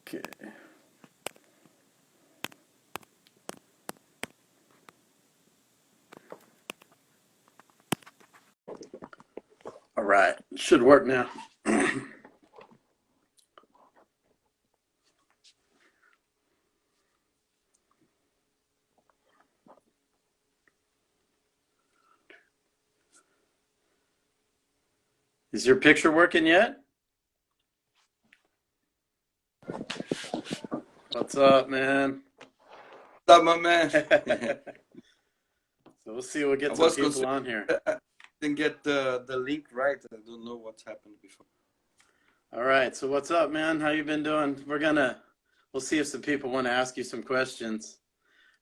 Okay. All right. Should work now. Is your picture working yet? What's up, man? What's up, my man? So we'll see. We'll I get some was people concerned on here. I didn't get the link right. I don't know what's happened before. All right. So what's up, man? How you been doing? We'll see if some people want to ask you some questions.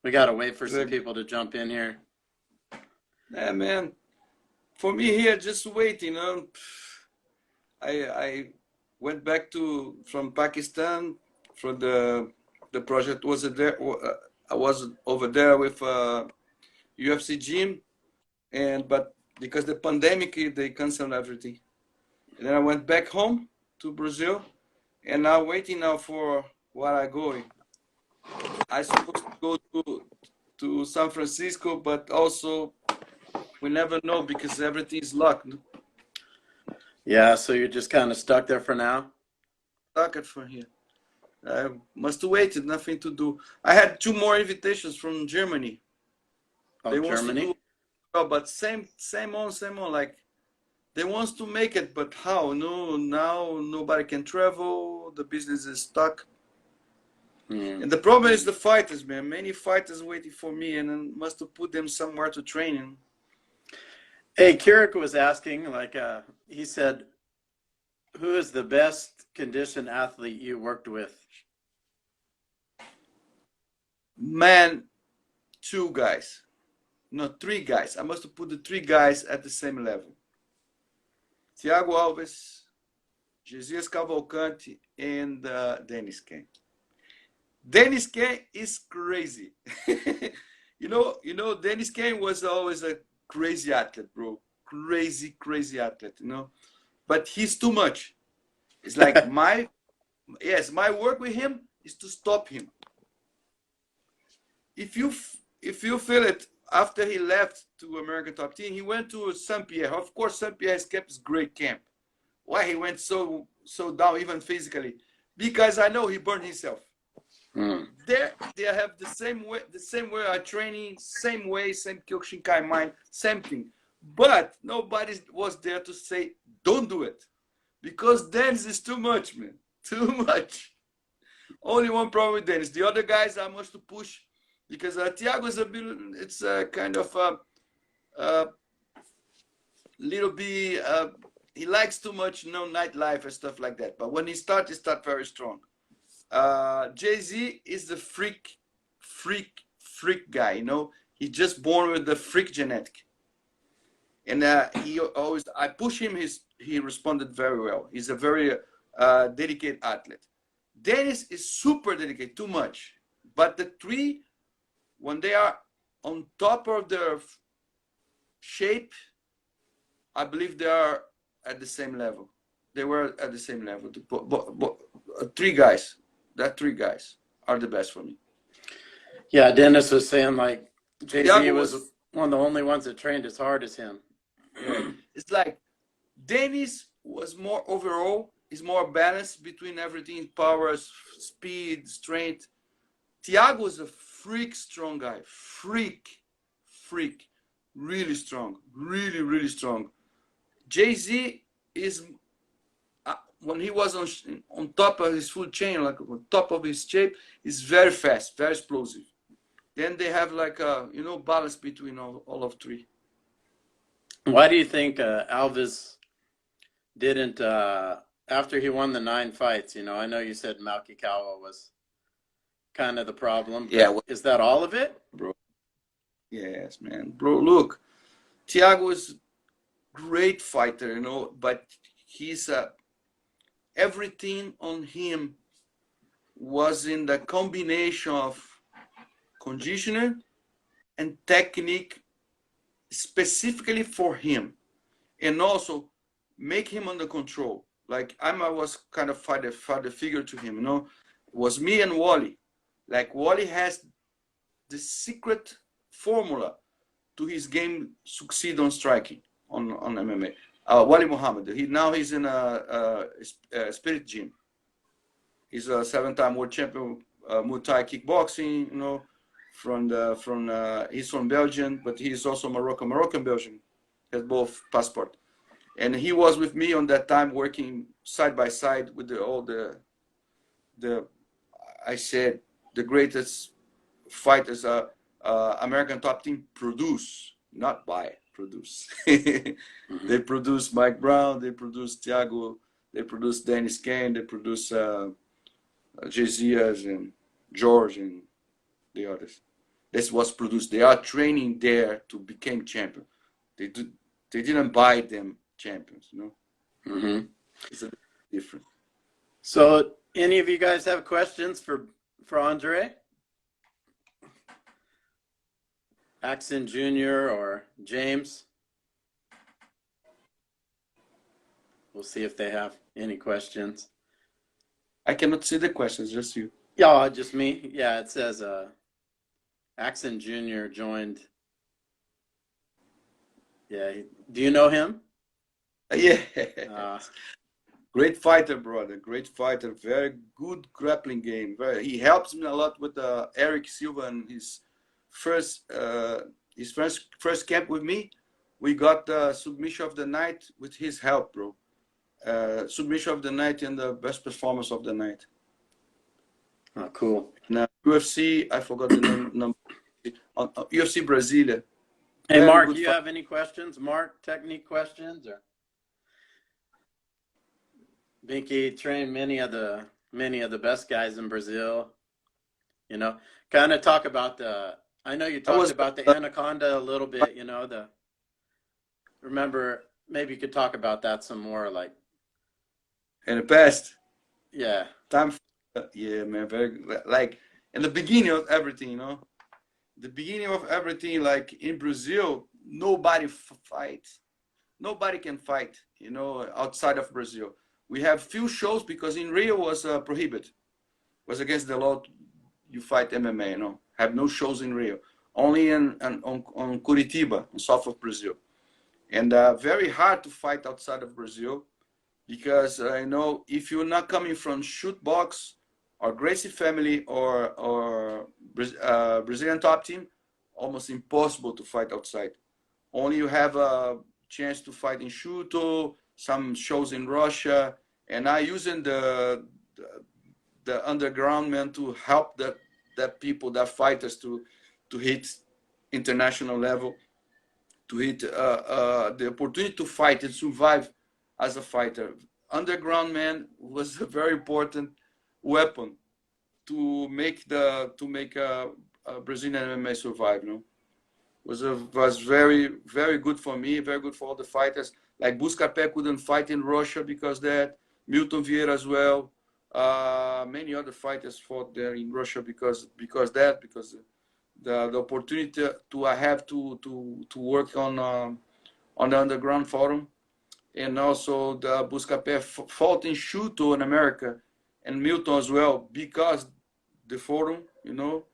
We gotta wait for some Good. people to jump in here. Yeah, man. For me here, just waiting. I went back to from Pakistan for the project was there. I was over there with UFC gym, and but because the pandemic, they canceled everything. And then I went back home to Brazil, and now waiting now for where I going. I supposed to go to San Francisco, but also we never know because everything is locked. Yeah. So you're just kind of stuck there for now. Stuck it from here. I must wait. Nothing to do. I had two more invitations from Germany. Oh, They wants to do, Germany. well, but same on. Like they wants to make it, but how? No, now nobody can travel. The business is stuck. Hmm. And the problem is the fighters, man. Many fighters waiting for me, and then must put them somewhere to train. And Hey, Kirik was asking, he said, who is the best conditioned athlete you worked with? man, two guys. No, three guys. I must put the three guys at the same level. Thiago Alves, Jesus Cavalcante, and Dennis Ken. Dennis Ken is crazy. Dennis Ken was always a crazy athlete, bro. Crazy athlete, But he's too much. It's like my work with him is to stop him. If you feel it, after he left to American Top Team, he went to Saint Pierre. Of course, Saint Pierre has kept his great camp. Why he went so down, even physically? Because I know he burned himself. Hmm. There, they have the same way of training, same way, same Kyokushinkai mind, same thing. But nobody was there to say, don't do it. Because Dennis is too much, man. Too much. Only one problem with Dennis. The other guys I must push because Thiago is a bit, it's a kind of a little bit, he likes too much, nightlife and stuff like that. But when he start very strong. Jay-Z is the freak guy, He just born with the freak genetic. And he always, I push him, he responded very well. He's a very dedicated athlete. Dennis is super dedicated, too much. But the three, when they are on top of their shape, I believe they are at the same level. They were at the same level. But three guys, that three guys are the best for me. Yeah, Dennis was saying like Jay-Z Thiago was was, one of the only ones that trained as hard as him. yeah. It's like Dennis was more overall, is more balanced between everything, power, speed, strength. Thiago is a freak strong guy. Freak. Really strong. Really strong. Jay-Z is when he was on top of his food chain, like on top of his shape, is very fast, very explosive. Then they have like a balance between all of three. Why do you think Alves didn't after he won the 9 fights? I know you said Malkikawa was kind of the problem, Yeah, but is that all of it? bro. Yes, man, bro. Look, Thiago is great fighter, but he's everything on him was in the combination of conditioner and technique specifically for him, and also make him under control. Like I was kind of father figure to him, was me and Wally. Like Wally has the secret formula to his game succeed on striking on MMA. Wally Muhammad. He's in a Spirit Gym. He's a 7-time world champion, Muay Thai kickboxing. You know, he's from Belgium, but he's also Moroccan Belgian. Has both passport. And he was with me on that time, working side by side with all the I said the greatest fighters American top team produce, not buy, produce. Mm-hmm. They produce Mike Brown, they produce Thiago, they produce Dennis Kane, they produce Jesias and George and the others. This was produced. They are training there to become champion. They didn't buy them champions, you know. Mm-hmm. It's a different. So, any of you guys have questions for Andre? Axon Jr. or James? We'll see if they have any questions. I cannot see the questions, just you. Yeah, just me. Yeah, it says Axon Jr. joined. Yeah, do you know him? Yeah. Great fighter, brother. Great fighter. Very good grappling game. He helps me a lot with Eric Silva and his first camp with me. We got the submission of the night with his help, bro. Submission of the night and the best performance of the night. Oh, cool. Now UFC, I forgot the number. UFC Brasilia. Hey, Mark, do you have any questions? Mark, technique questions or? Benkei trained many of the best guys in Brazil. You know, kind of talk about I know you talked about the Anaconda a little bit. You know, remember maybe you could talk about that some more, like in the past. Yeah. Yeah, man. Very like in the beginning of everything, you know. The beginning of everything, like in Brazil, nobody fights. Nobody can fight, you know, outside of Brazil. We have few shows because in Rio was prohibited, was against the law. You fight MMA, you know. Have no shows in Rio, only on Curitiba, in south of Brazil, and very hard to fight outside of Brazil, because you know, if you're not coming from shoot box or Gracie family or Brazilian top team, almost impossible to fight outside. Only you have a chance to fight in Shuto, some shows in Russia, and I using the underground man to help that people, that fighters to hit international level, to hit the opportunity to fight and survive as a fighter. Underground man was a very important weapon to make a Brazilian MMA survive. You know, was very good for me, very good for all the fighters. Like Buscapé couldn't fight in Russia because that. Milton Vieira as well. Many other fighters fought there in Russia because the opportunity to I have to work on the underground forum, and also the Buscapé fought in Shuto in America, and Milton as well, because the forum, you know,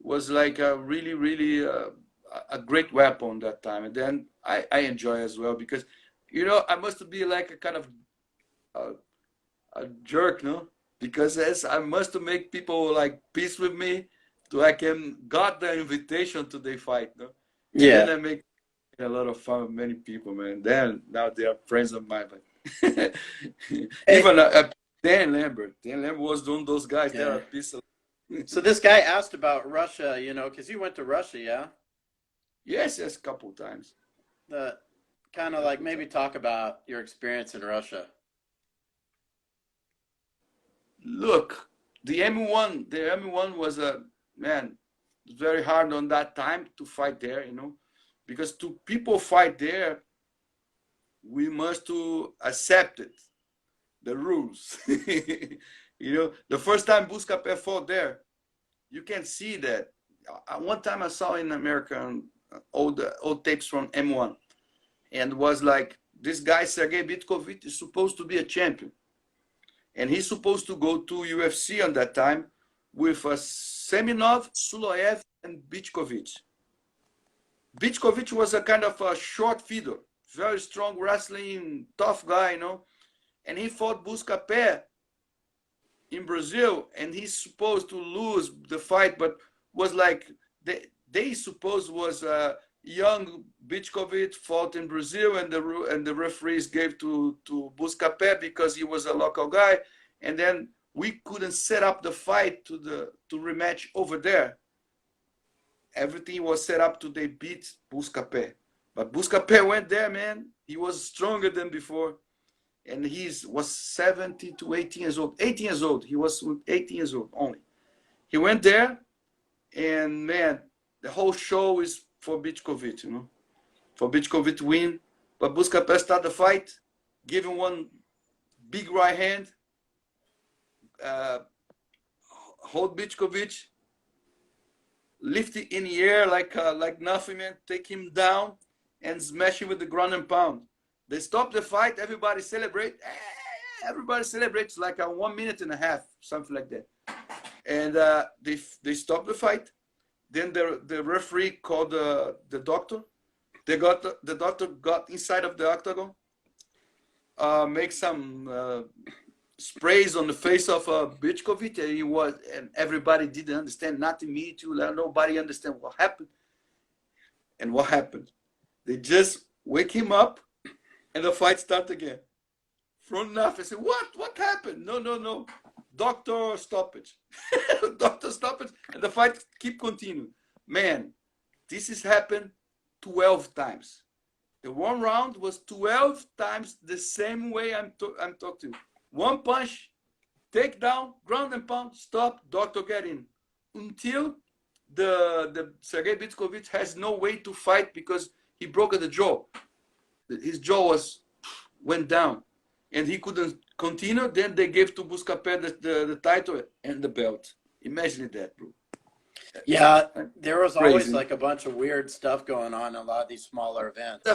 was like a really a great weapon that time. And then I enjoy as well because, you know, I must be like a kind of a jerk, no? Because as I must make people like peace with me, so I can got the invitation to the fight, no? And Yeah. then I make a lot of fun with many people, man. Then now they are friends of mine, but even Dan Lambert. Dan Lambert was one of those guys that are peace. So this guy asked about Russia, you know, because you went to Russia, yeah? Yes, a couple of times. Kind of like maybe talk about your experience in Russia. Look, the M1 was very hard on that time to fight there, you know, because to people fight there, we must to accept it, the rules. You know, the first time Buscapé fought there, you can see that. One time I saw in America old tapes from M1, and was like, this guy Sergey Bitkovich is supposed to be a champion, and he's supposed to go to UFC on that time with Seminov, Suloev, and Bichkovic. Bichkovic was a kind of a short feeder, very strong wrestling, tough guy, you know, and he fought Buscapé in Brazil, and he's supposed to lose the fight, but was like they suppose was a young Bichkovic fought in Brazil, and the referees gave to Buscapé because he was a local guy, and then we couldn't set up the fight to rematch over there. Everything was set up to they beat Buscapé, but Buscapé went there, man. He was stronger than before, and he was 70 to 18 years old. 18 years old. He was 18 years old only. He went there, and man, the whole show is for Bichkovic, you know, for Bichkovic to win. But Buscapé started the fight, give him one big right hand, hold Bichkovic, lift it in the air like nothing, man, take him down and smash him with the ground and pound. They stop the fight, everybody celebrate. Everybody celebrates like a 1 minute and a half, something like that. And they stop the fight. Then the referee called the doctor. The doctor got inside of the octagon, make some sprays on the face of Bichkovic, and everybody didn't understand. Nothing, me too. Nobody understand what happened. And what happened? They just wake him up, and the fight start again. From nothing. I said, what happened? No. Doctor stoppage. Doctor stoppage. And the fight keep continuing. Man, this has happened 12 times. The one round was 12 times the same way I'm talking to you. One punch, take down, ground and pound, stop, doctor get in. Until the Sergei Bichkovic has no way to fight because he broke the jaw. His jaw went down, and he couldn't continue. Then they gave to Buscapé the title and the belt. Imagine that, bro. Yeah, there was always Crazy. like a bunch of weird stuff going on in a lot of these smaller events.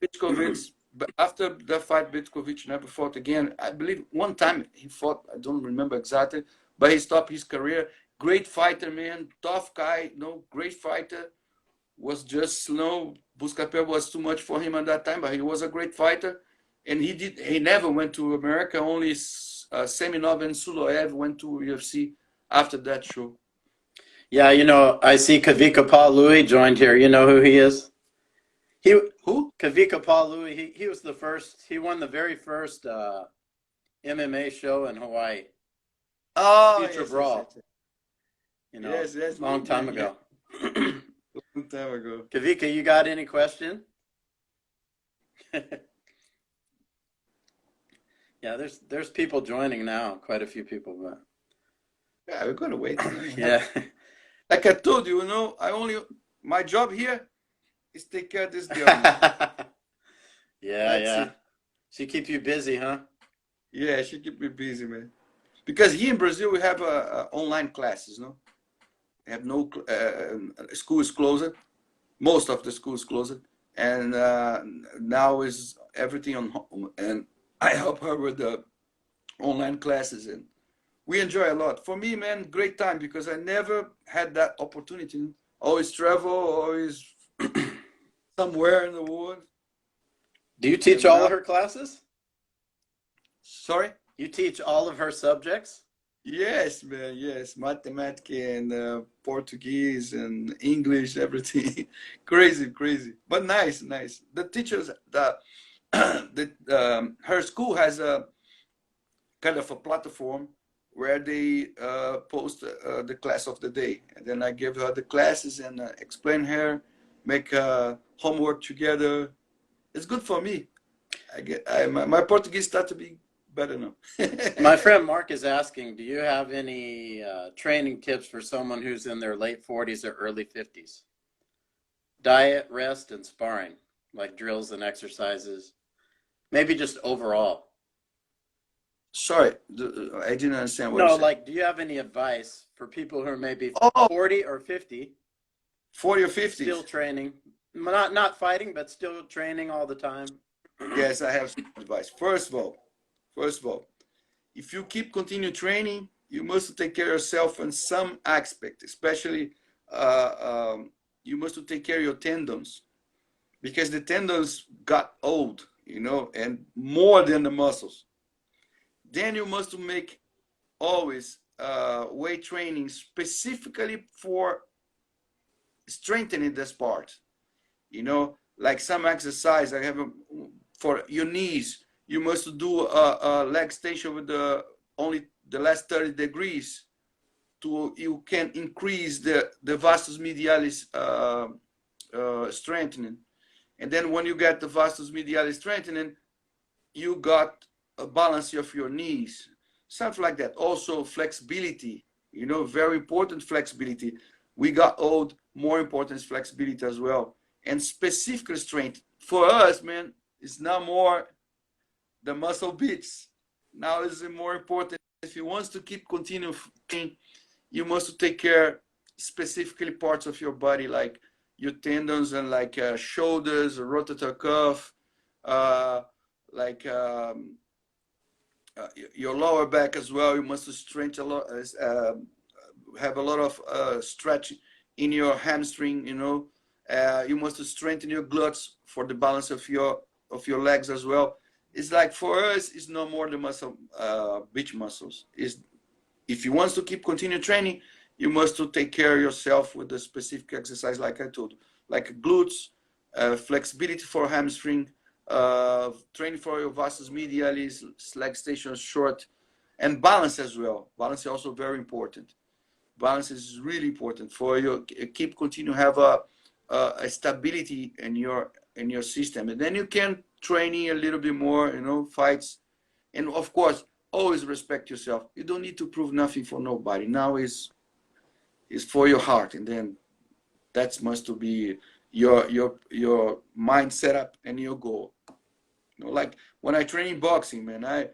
Bichkovic, but after that fight, Bichkovic never fought again. I believe one time he fought, I don't remember exactly, but he stopped his career. Great fighter, man, tough guy, no, great fighter. Was just slow. Buscapé was too much for him at that time, but he was a great fighter. And he never went to America. Only Seminov and Suloev went to UFC after that show. Yeah, you know, I see Kavika Paul Louis joined here. You know who he is? Who? Kavika Paul Louis. He was the first. He won the very first MMA show in Hawaii. Oh, Future Brawl. Yes. You know, Yes, long time ago. Long time ago. Kavika, you got any question? Yeah, there's people joining now. Quite a few people, but Yeah, we're gonna wait. yeah. Like I told you, you know, my job here is take care of this girl. Yeah. It. She keep you busy, huh? Yeah, she keep me busy, man. Because here in Brazil we have online classes, no? We have no school is closed. Most of the school is closed, and now is everything on home. And I help her with the online classes, and we enjoy a lot. For me, man, great time because I never had that opportunity. Always travel, always somewhere in the world. Do you teach all of her classes? Sorry? You teach all of her subjects? Yes, man. Yes, mathematics and Portuguese and English, everything. Crazy. But nice. The teachers, her school has a kind of a platform where they post the class of the day, and then I give her the classes and explain her, make homework together. It's good for me. My Portuguese start to be better now. My friend Mark is asking, do you have any training tips for someone who's in their late 40s or early 50s? Diet, rest, and sparring, like drills and exercises. Maybe just overall. Sorry, I didn't understand what you No, said. like, do you have any advice for people who are maybe 40 or 50, 40 or 50? still training, not fighting, but still training all the time? Yes, I have some advice. First of all, if you continue training, you must take care of yourself in some aspect, especially you must take care of your tendons, because the tendons got old, and more than the muscles. Then you must make always weight training specifically for strengthening this part. Like some exercise I have for your knees, you must do a leg extension with only the last 30 degrees to you can increase the vastus medialis strengthening. And then when you get the vastus medialis strengthening, you got a balance of your knees, something like that. Also flexibility, very important flexibility. We got old, more important is flexibility as well. And specific strength for us, man, it's not more the muscle beats. Now is more important. If you want to keep continuing, you must take care specifically parts of your body, like your tendons and like shoulders, rotator cuff, like your lower back as well. You must strengthen a lot, have a lot of stretch in your hamstring. You must strengthen your glutes for the balance of your legs as well. It's like for us, it's no more the muscle, beach muscles. If you want to continue training, you must to take care of yourself with a specific exercise, like I told, like glutes, flexibility for hamstring, training for your vastus medialis, leg extension short, and balance as well. Balance is also very important. Balance is really important for you. Continue have a stability in your system, and then you can training a little bit more, fights, and of course always respect yourself. You don't need to prove nothing for nobody. Now is for your heart, and then that must to be your mind setup and your goal. Like when I train in boxing, man, I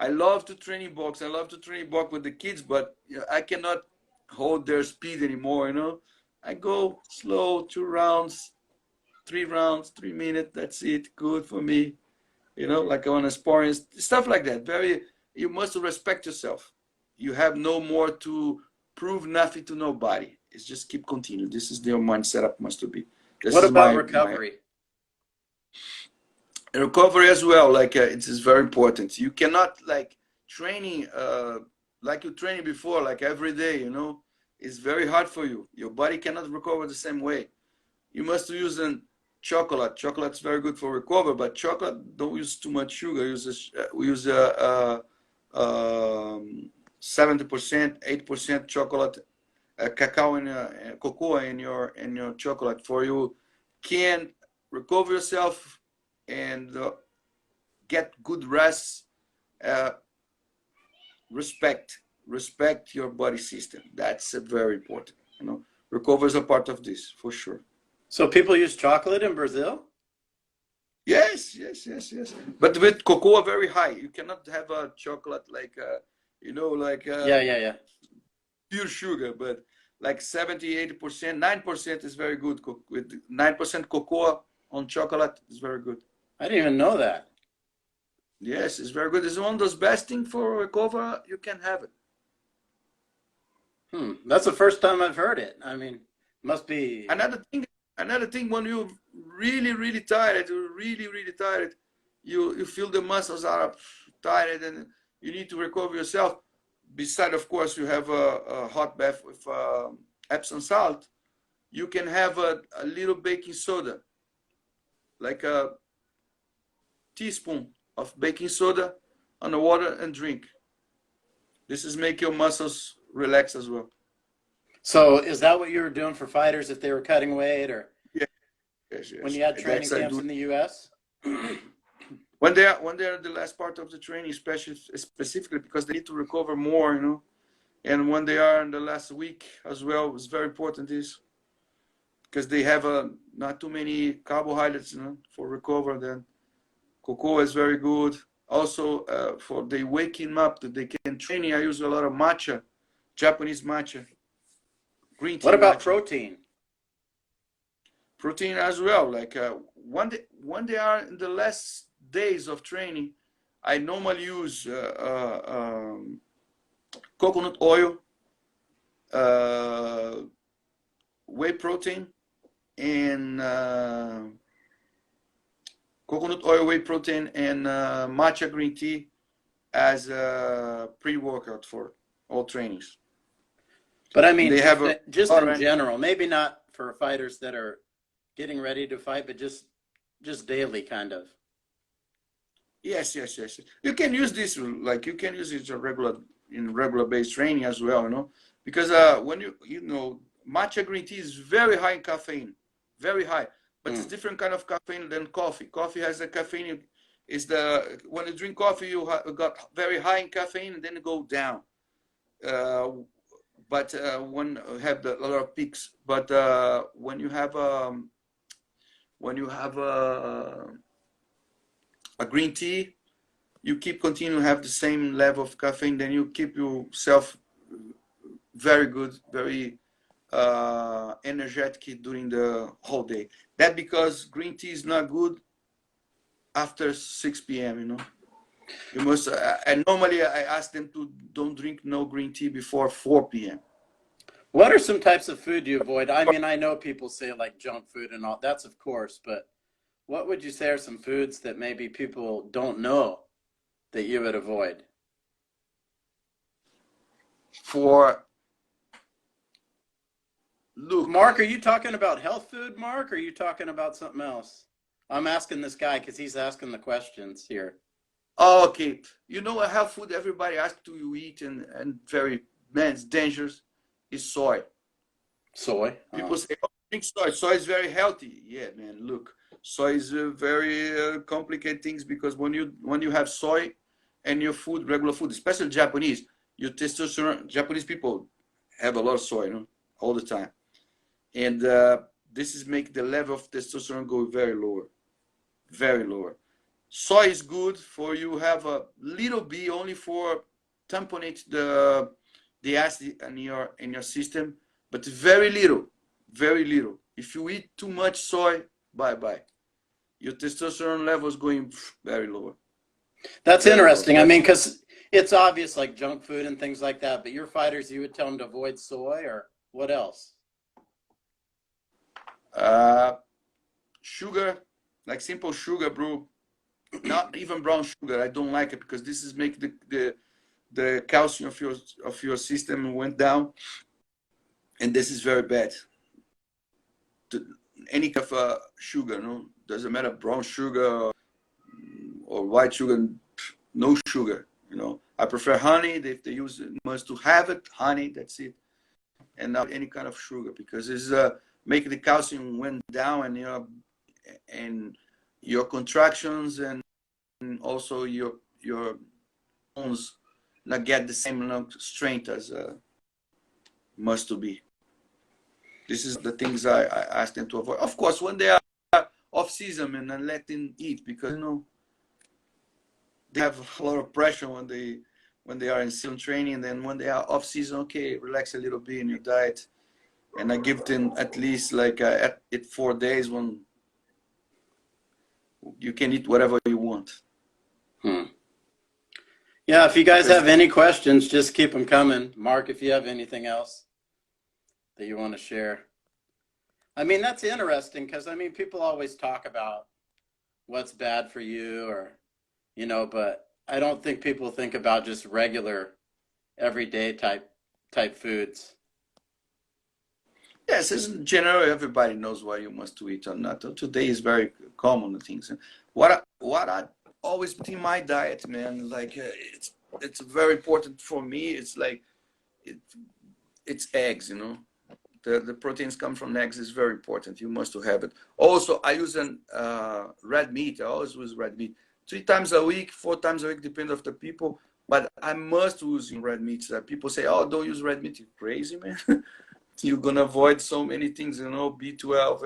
love to train in box. I love to train box with the kids, but I cannot hold their speed anymore. I go slow, 2 rounds, 3 rounds, 3 minutes. That's it. Good for me. Like on a sparring, stuff like that. You must respect yourself. You have no more to prove nothing to nobody. It's just keep continuing. This is their mind setup must be. What about recovery? Recovery as well. Like it is very important. You cannot like training like you training before, like every day. It's very hard for you. Your body cannot recover the same way. You must use chocolate. Chocolate's very good for recovery, but chocolate don't use too much sugar. We use 70%, 8% chocolate, cacao and cocoa in your chocolate, for you can recover yourself and get good rest. Respect your body system. That's very important. Recover is a part of this for sure. So people use chocolate in Brazil? Yes. But with cocoa very high. You cannot have a chocolate like Yeah. pure sugar, but like 70, 80%, 9% is very good. With 9% cocoa on chocolate is very good. I didn't even know that. Yes, it's very good. It's one of those best thing for recover. You can have it. That's the first time I've heard it. I mean, must be another thing. When you're really tired, you feel the muscles are tired, and you need to recover yourself. Besides, of course, you have a hot bath with Epsom salt. You can have a little baking soda, like a teaspoon of baking soda on the water, and drink. This is make your muscles relax as well. So is that what you were doing for fighters if they were cutting weight, or yes. When you had training camps in the U.S.? When they are the last part of the training, specifically because they need to recover more, and when they are in the last week as well, it's very important because they have not too many carbohydrates, for recover. Then cocoa is very good. Also, for they waking up, that they can training. I use a lot of matcha, Japanese matcha, green tea. What about matcha. protein? Protein as well. Like when they are in the last days of training, I normally use coconut oil, uh, whey protein, and coconut oil, whey protein, and matcha green tea as a pre-workout for all trainings. But I And mean, they have a just in orange. general, maybe not for fighters that are getting ready to fight, but just daily kind of. Yes, yes, yes. You can use this like you can use it in regular based training as well, you know, because when matcha green tea is very high in caffeine, very high, but it's Mm. different kind of caffeine than coffee. Coffee has the caffeine is the when you drink coffee you got very high in caffeine and then it go down. Uh, but when you have a lot of peaks, but when you have a green tea you keep continue to have the same level of caffeine, then you keep yourself very good, very energetic during the whole day. That because green tea is not good after 6 p.m. You know, you must. And normally I ask them to don't drink no green tea before 4 p.m. What are some types of food you avoid? I mean, I know people say like junk food and all that's of course, but what would you say are some foods that maybe people don't know that you would avoid? For look, Mark, are you talking about health food, Mark, or are you talking about something else? I'm asking this guy because he's asking the questions here. okay, you know a health food everybody asks to you eat and very man, it's dangerous is soy. Soy. People say, "Oh, drink soy. Soy is very healthy." Yeah, man. Look, soy is very complicated things because when you have soy and your food, regular food, especially Japanese, your testosterone. Japanese people have a lot of soy, you know, all the time, and this is make the level of testosterone go very lower, very lower. Soy is good for you have a little bit only for tamponate the acid in your system, but very little, very little. If you eat too much soy, bye bye. Your testosterone levels going very lower, That's very low. interesting. I That's mean, because it's obvious like junk food and things like that, but your fighters, you would tell them to avoid soy or what else? uh, sugar, like simple sugar, bro. Not even brown sugar. I don't like it because this is make the calcium of your system went down, and this is very bad. Any kind of sugar, no, doesn't matter brown sugar or white sugar, no sugar. You know, I prefer honey. If they use it, must to have it, honey. That's it, and not any kind of sugar because it's make the calcium went down, and your contractions and also your bones not get the same strength as must to be. This is the things I ask them to avoid. Of course, when they are off season and then let them eat because they have a lot of pressure when they are in season training. And then when they are off season, okay, relax a little bit in your diet. And I give them at least like at 4 days when you can eat whatever you want. Hmm. Yeah, if you guys Because have any questions, just keep them coming. Mark, if you have anything else that you want to share. I mean, that's interesting because I mean, people always talk about what's bad for you or, but I don't think people think about just regular, everyday type foods. yes, in general, everybody knows what you must to eat or not. Today is very common things. What I always put in my diet, man, like it's very important for me. It's like it, it's eggs, you know. The proteins come from eggs is very important. You must to have it. Also, I use an red meat. I always use red meat 3 times a week, 4 times a week, depend of the people. But I must use in red meat. People say, "Oh, don't use red meat." You crazy, man? You're gonna avoid so many things, you know, B12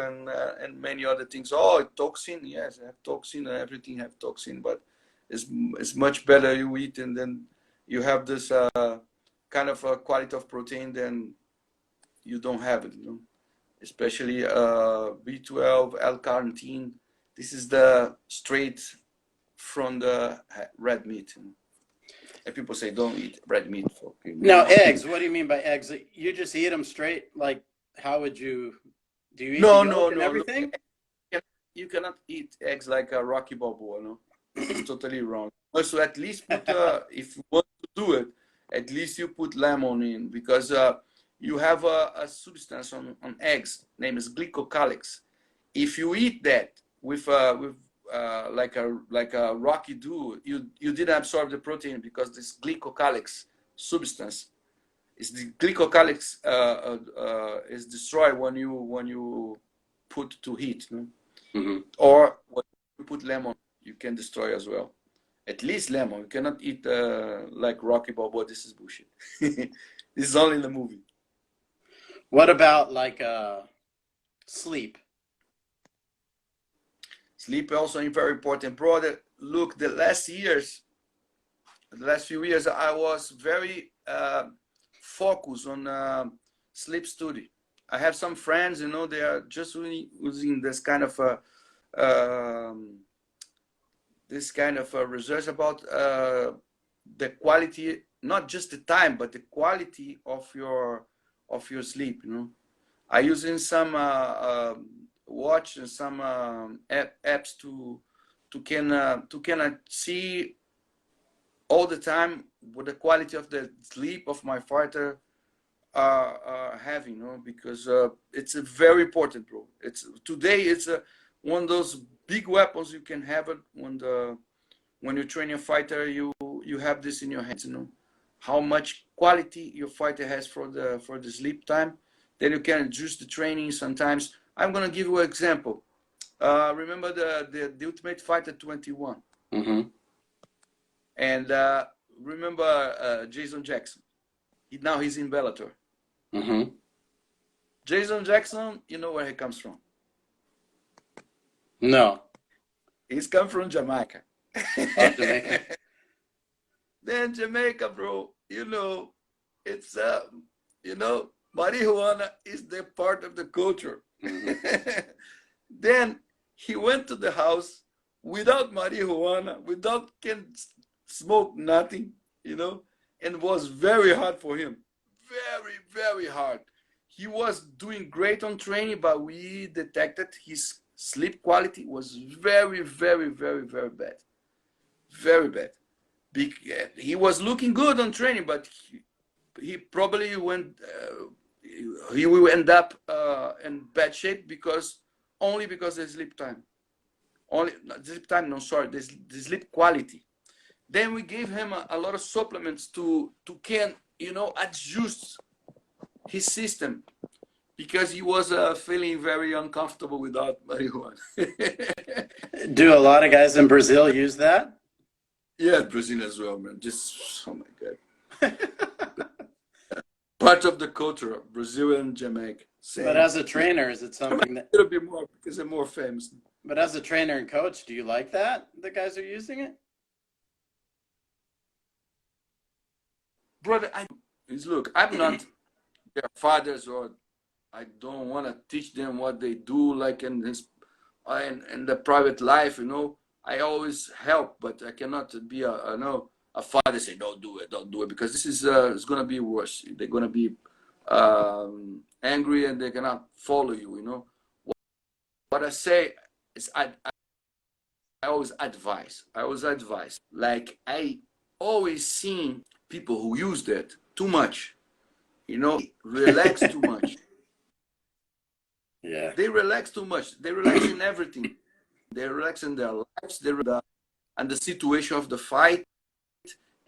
and many other things. Oh, toxin, yes, I have toxin. Everything have toxin, but it's much better you eat and then you have this kind of quality of protein than you don't have it, you know. Especially B12, L-carnitine. This is the straight from the red meat. And people say don't eat red meat. Now, eggs. What do you mean by eggs? You just eat them straight? Like, how would you? Do you eat the No, yolk no, and no, no. everything? You cannot eat eggs like a Rocky Balboa. No, it's totally wrong. So at least put, if you want to do it, at least you put lemon in, because you have a substance on eggs named as glycocalyx. If you eat that with like a Rocky do, you didn't absorb the protein, because this glycocalyx substance is the glycocalyx is destroyed when you put to heat, no? Mm-hmm. Or when you put lemon, you can destroy as well. At least lemon. You cannot eat like Rocky Balboa. This is bullshit. This is only in the movie. What about like sleep? Sleep also very important, brother. Look, the last few years, I was very focused on sleep study. I have some friends, they are just really using this kind of research about the quality, not just the time, but the quality of your sleep. I using some watch and some apps to can see all the time what the quality of the sleep of my fighter are having, because it's a very important, bro. Today it's one of those big weapons you can have it when you train a fighter. You have this in your hands, how much quality your fighter has for the sleep time. Then you can adjust the training. Sometimes I'm gonna give you an example. Remember the Ultimate Fighter 21, Mm-hmm. and remember Jason Jackson. He's in Bellator. Mm-hmm. Jason Jackson, you know where he comes from? No. He's come from Jamaica. Oh, Jamaica. Then Jamaica, bro, it's marijuana is the part of the culture. Mm-hmm. Then he went to the house without marijuana, without can smoke nothing, and was very hard for him. Very, very hard. He was doing great on training, but we detected his sleep quality was very, very, very, very bad. Very bad. He was looking good on training, but he probably he will end up in bad shape only because of sleep time. Only sleep time, no, sorry, the sleep quality. Then we gave him a lot of supplements to can adjust his system, because he was feeling very uncomfortable without marijuana. Do a lot of guys in Brazil use that? Yeah, Brazil as well, man. Just, oh my God. Part of the culture, Brazil and Jamaica. Same. But as a trainer, is it something that? A little bit more because they're more famous. But as a trainer and coach, do you like that the guys are using it? Brother, look, I'm not their fathers, or I don't want to teach them what they do, like in the private life, I always help, but I cannot be a father say don't do it, because this is it's gonna be worse. They're gonna be angry, and they cannot follow you. What I say is I always advise. Like, I always seen people who use that too much. Relax too much. Yeah. They relax too much. They relax in everything. They relax in their lives. They relax and the situation of the fight.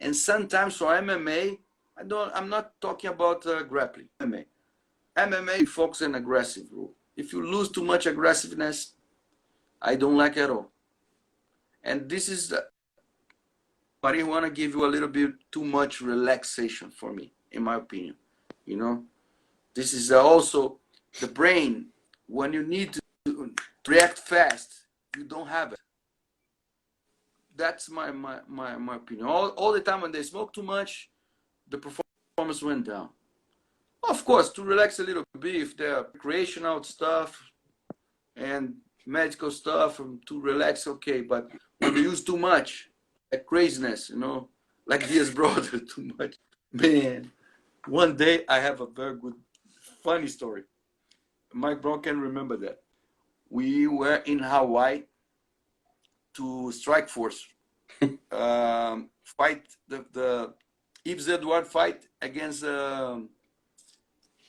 And sometimes for MMA, I'm not talking about grappling. MMA focus on aggressive rule. If you lose too much aggressiveness, I don't like it at all. And this is marijuana give you a little bit too much relaxation for me, in my opinion. This is also the brain. When you need to react fast, you don't have it. That's my opinion. All the time when they smoke too much, the performance went down. Of course, to relax a little bit, if they're recreational stuff and medical stuff, to relax, okay. But when they use too much, like craziness, like Diaz brother too much. Man, one day I have a very good, funny story. Mike Brown can remember that. We were in Hawaii to strike force, fight the Yves Edward fight against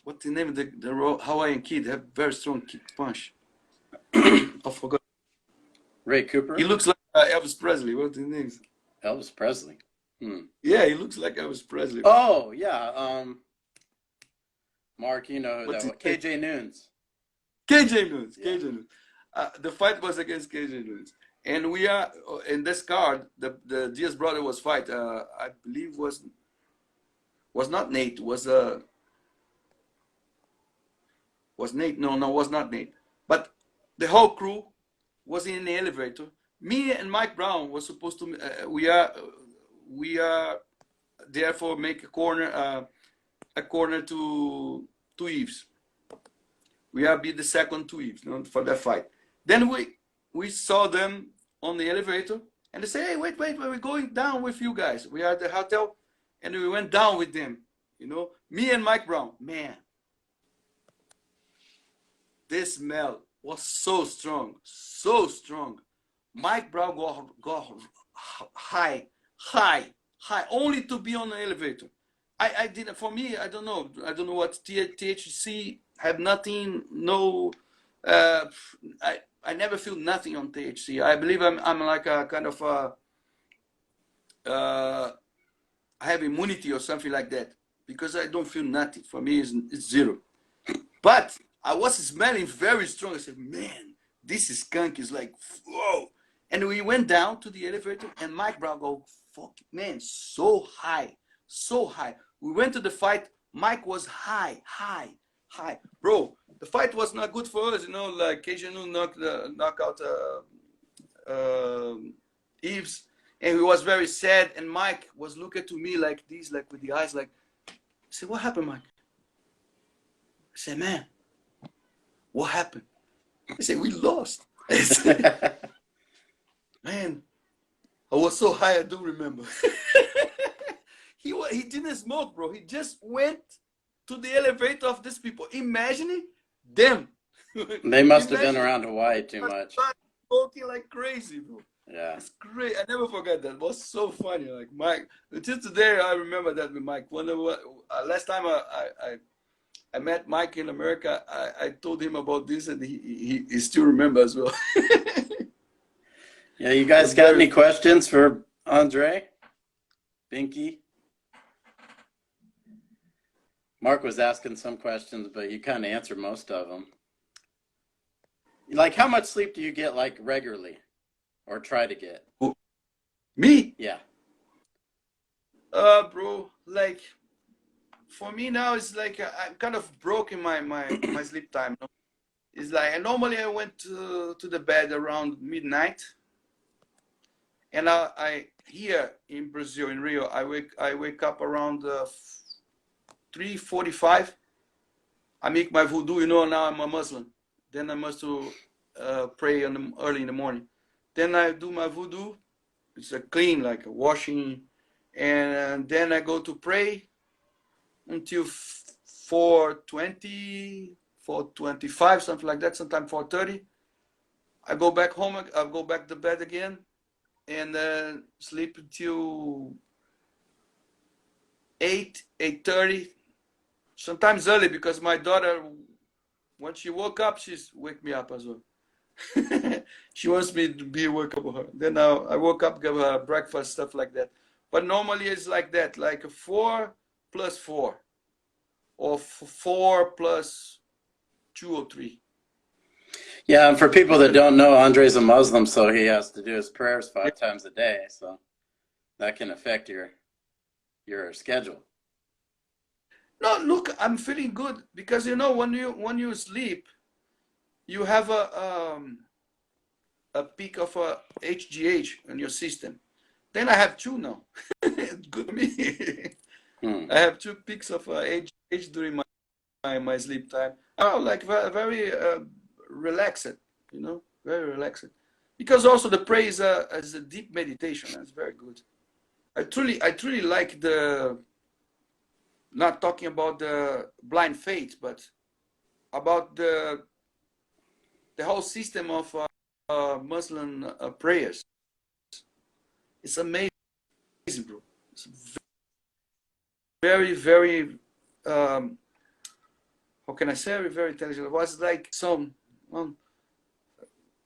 what's the name of the Hawaiian kid? Have very strong kick punch. I forgot. Ray Cooper? He looks like Elvis Presley. What's his name? Elvis Presley. Yeah, he looks like Elvis Presley. Oh, yeah. Mark, you know who that was. KJ Noons. KJ Noons. Yeah. KJ Noons. The fight was against KJ Noons. And we are in this card. The Diaz brother was fight. I believe was not Nate. Was Nate? No, was not Nate. But the whole crew was in the elevator. Me and Mike Brown was supposed to. We are therefore make a corner to Yves. We are be the second to Yves, for that fight. Then we saw them on the elevator, and they say, "Hey, wait, we're going down with you guys. We are at the hotel," and we went down with them. Me and Mike Brown. Man, this smell was so strong, so strong. Mike Brown got high, only to be on the elevator. I didn't. For me, I don't know what THC have nothing. No, I never feel nothing on THC. I believe I'm like a kind of I have immunity or something like that, because I don't feel nothing. For me, it's zero. But I was smelling very strong. I said, "Man, this skunk is like, whoa." And we went down to the elevator, and Mike Brown go, "Fuck, man, so high, so high." We went to the fight. Mike was high. Bro, the fight was not good for us, like Keijanu knock out Yves, and he was very sad. And Mike was looking to me like this, like with the eyes, like, I said, "What happened, Mike?" I said, "Man, what happened?" I said, "We lost." I said, "Man, I was so high, I don't remember." He didn't smoke, bro. He just went to the elevator of these people. Imagine them. They must have been around Hawaii too much. Smoking like crazy, bro. Yeah. It's great. I never forget that. It was so funny. Like Mike, until today, I remember that with Mike. Last time I met Mike in America, I told him about this, and he still remembers as well. Yeah, you guys got any questions for Andre? Benkei? Mark was asking some questions, but you kind of answered most of them. Like, how much sleep do you get, like, regularly? Or try to get? Me? Yeah. Bro, like, for me now, it's like I'm kind of broke in my sleep time. It's like, normally I went to the bed around midnight. And I here in Brazil, in Rio, I wake up around 3:45. I make my voodoo. Now I'm a Muslim. Then I must pray early in the morning. Then I do my voodoo. It's a clean, like a washing, and then I go to pray until 4:20, 4:25, something like that. Sometimes 4:30. I go back home. I go back to bed again, and sleep until 8:30. Sometimes early, because my daughter, when she woke up, she's wake me up as well. She wants me to be wake up with her. Then I woke up, give her breakfast, stuff like that. But normally it's like that, like a 4 plus 4, or 4 plus 2 or 3. Yeah, and for people that don't know, Andre's a Muslim, so he has to do his prayers 5 times a day. So that can affect your schedule. No, look, I'm feeling good, because when you sleep, you have a peak of HGH in your system. Then I have 2 now. It's good for me. I have 2 peaks of HGH during my sleep time. Oh, like very, very relaxed, very relaxed. because also the prayer is a deep meditation. That's very good. I truly like the, not talking about the blind faith, but about the whole system of Muslim prayers. It's amazing, bro. It's very, very, um, how can I say, very, very intelligent. It was like some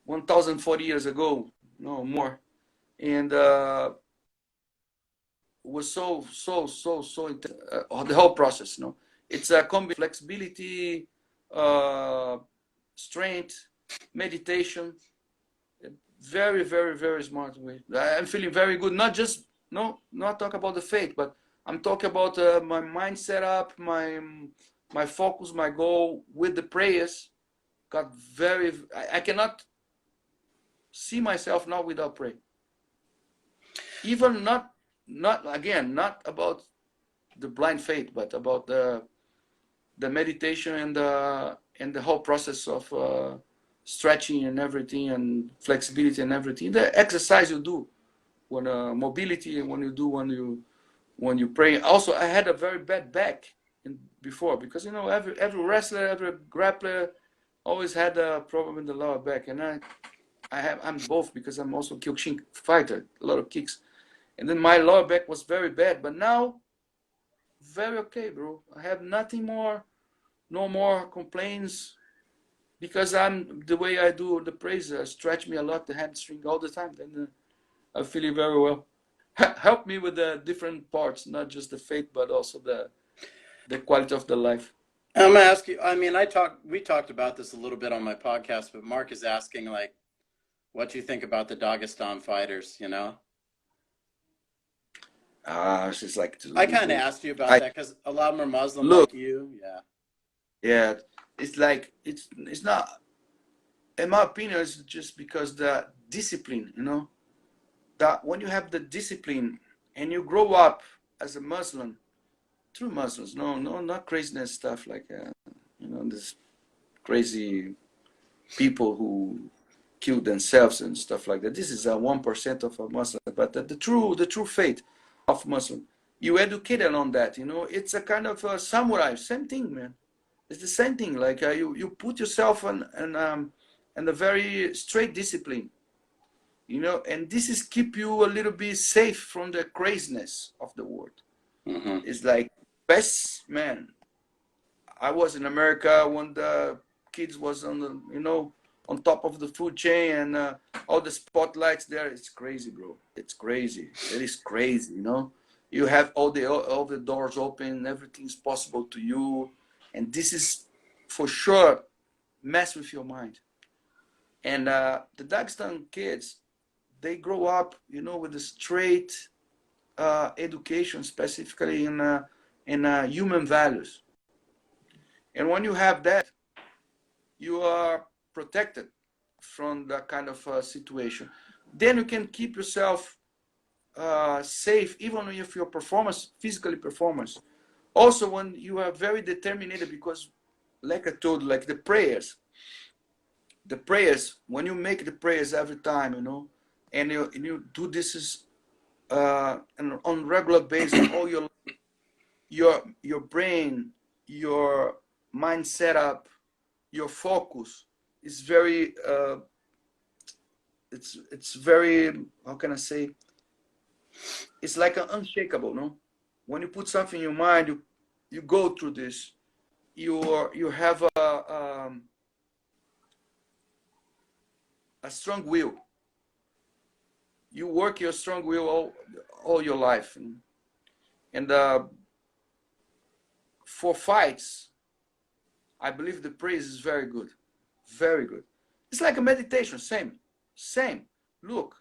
1,040 years ago, no more, and was the whole process. You know, it's a combination flexibility, uh, strength, meditation. Very, very, very smart way. I'm feeling very good. Not just not talk about the faith, but I'm talking about my mind setup, my focus, my goal with the prayers. Got very. I cannot see myself now without praying. Even not again, not about the blind faith, but about the meditation and the whole process of stretching and everything and flexibility and everything. The exercise you do when mobility and when you pray. Also, I had a very bad back before because every wrestler, every grappler always had a problem in the lower back, and I'm both because I'm also Kyokushin fighter, a lot of kicks, and then my lower back was very bad, but now very okay, bro. I have nothing more, no more complaints because I'm the way I do the praise stretch me a lot the hamstring all the time. Then I feel it very well. Help me with the different parts, not just the faith, but also the quality of the life. I'm gonna ask you. I mean, we talked about this a little bit on my podcast, but Mark is asking like, what you think about the Dagestan fighters? You know, She's like, I kind of asked you about I that because a lot of them are Muslim look, like you. Yeah. yeah, it's like it's not. In my opinion, it's just because the discipline, that when you have the discipline and you grow up as a Muslim, true Muslims, no, not craziness stuff like this crazy people who kill themselves and stuff like that. This is a 1% of a Muslim, but the true faith of Muslim, you educated on that. It's a kind of a samurai, same thing, man. It's the same thing. Like you put yourself in a very straight discipline, and this is keep you a little bit safe from the craziness of the world. Mm-hmm. It's like best man. I was in America when the kids was on on top of the food chain and all the spotlights there. It's crazy, bro. It's crazy. It is crazy. You have all the doors open. Everything's possible to you, and this is for sure mess with your mind. And the Dagestan kids, they grow up, with a straight education, specifically in human values. And when you have that, you are protected from that kind of situation. Then you can keep yourself safe, even if your physically performance. Also, when you are very determined, because, like I told, like the prayers, when you make the prayers every time, and you do this is on regular basis, all your brain, your mind setup, your focus is very it's very, how can I say, it's like an unshakable, no? When you put something in your mind, you go through this. You have a strong will. You work your strong will all your life, and for fights, I believe the praise is very good, very good. It's like a meditation, same. Look,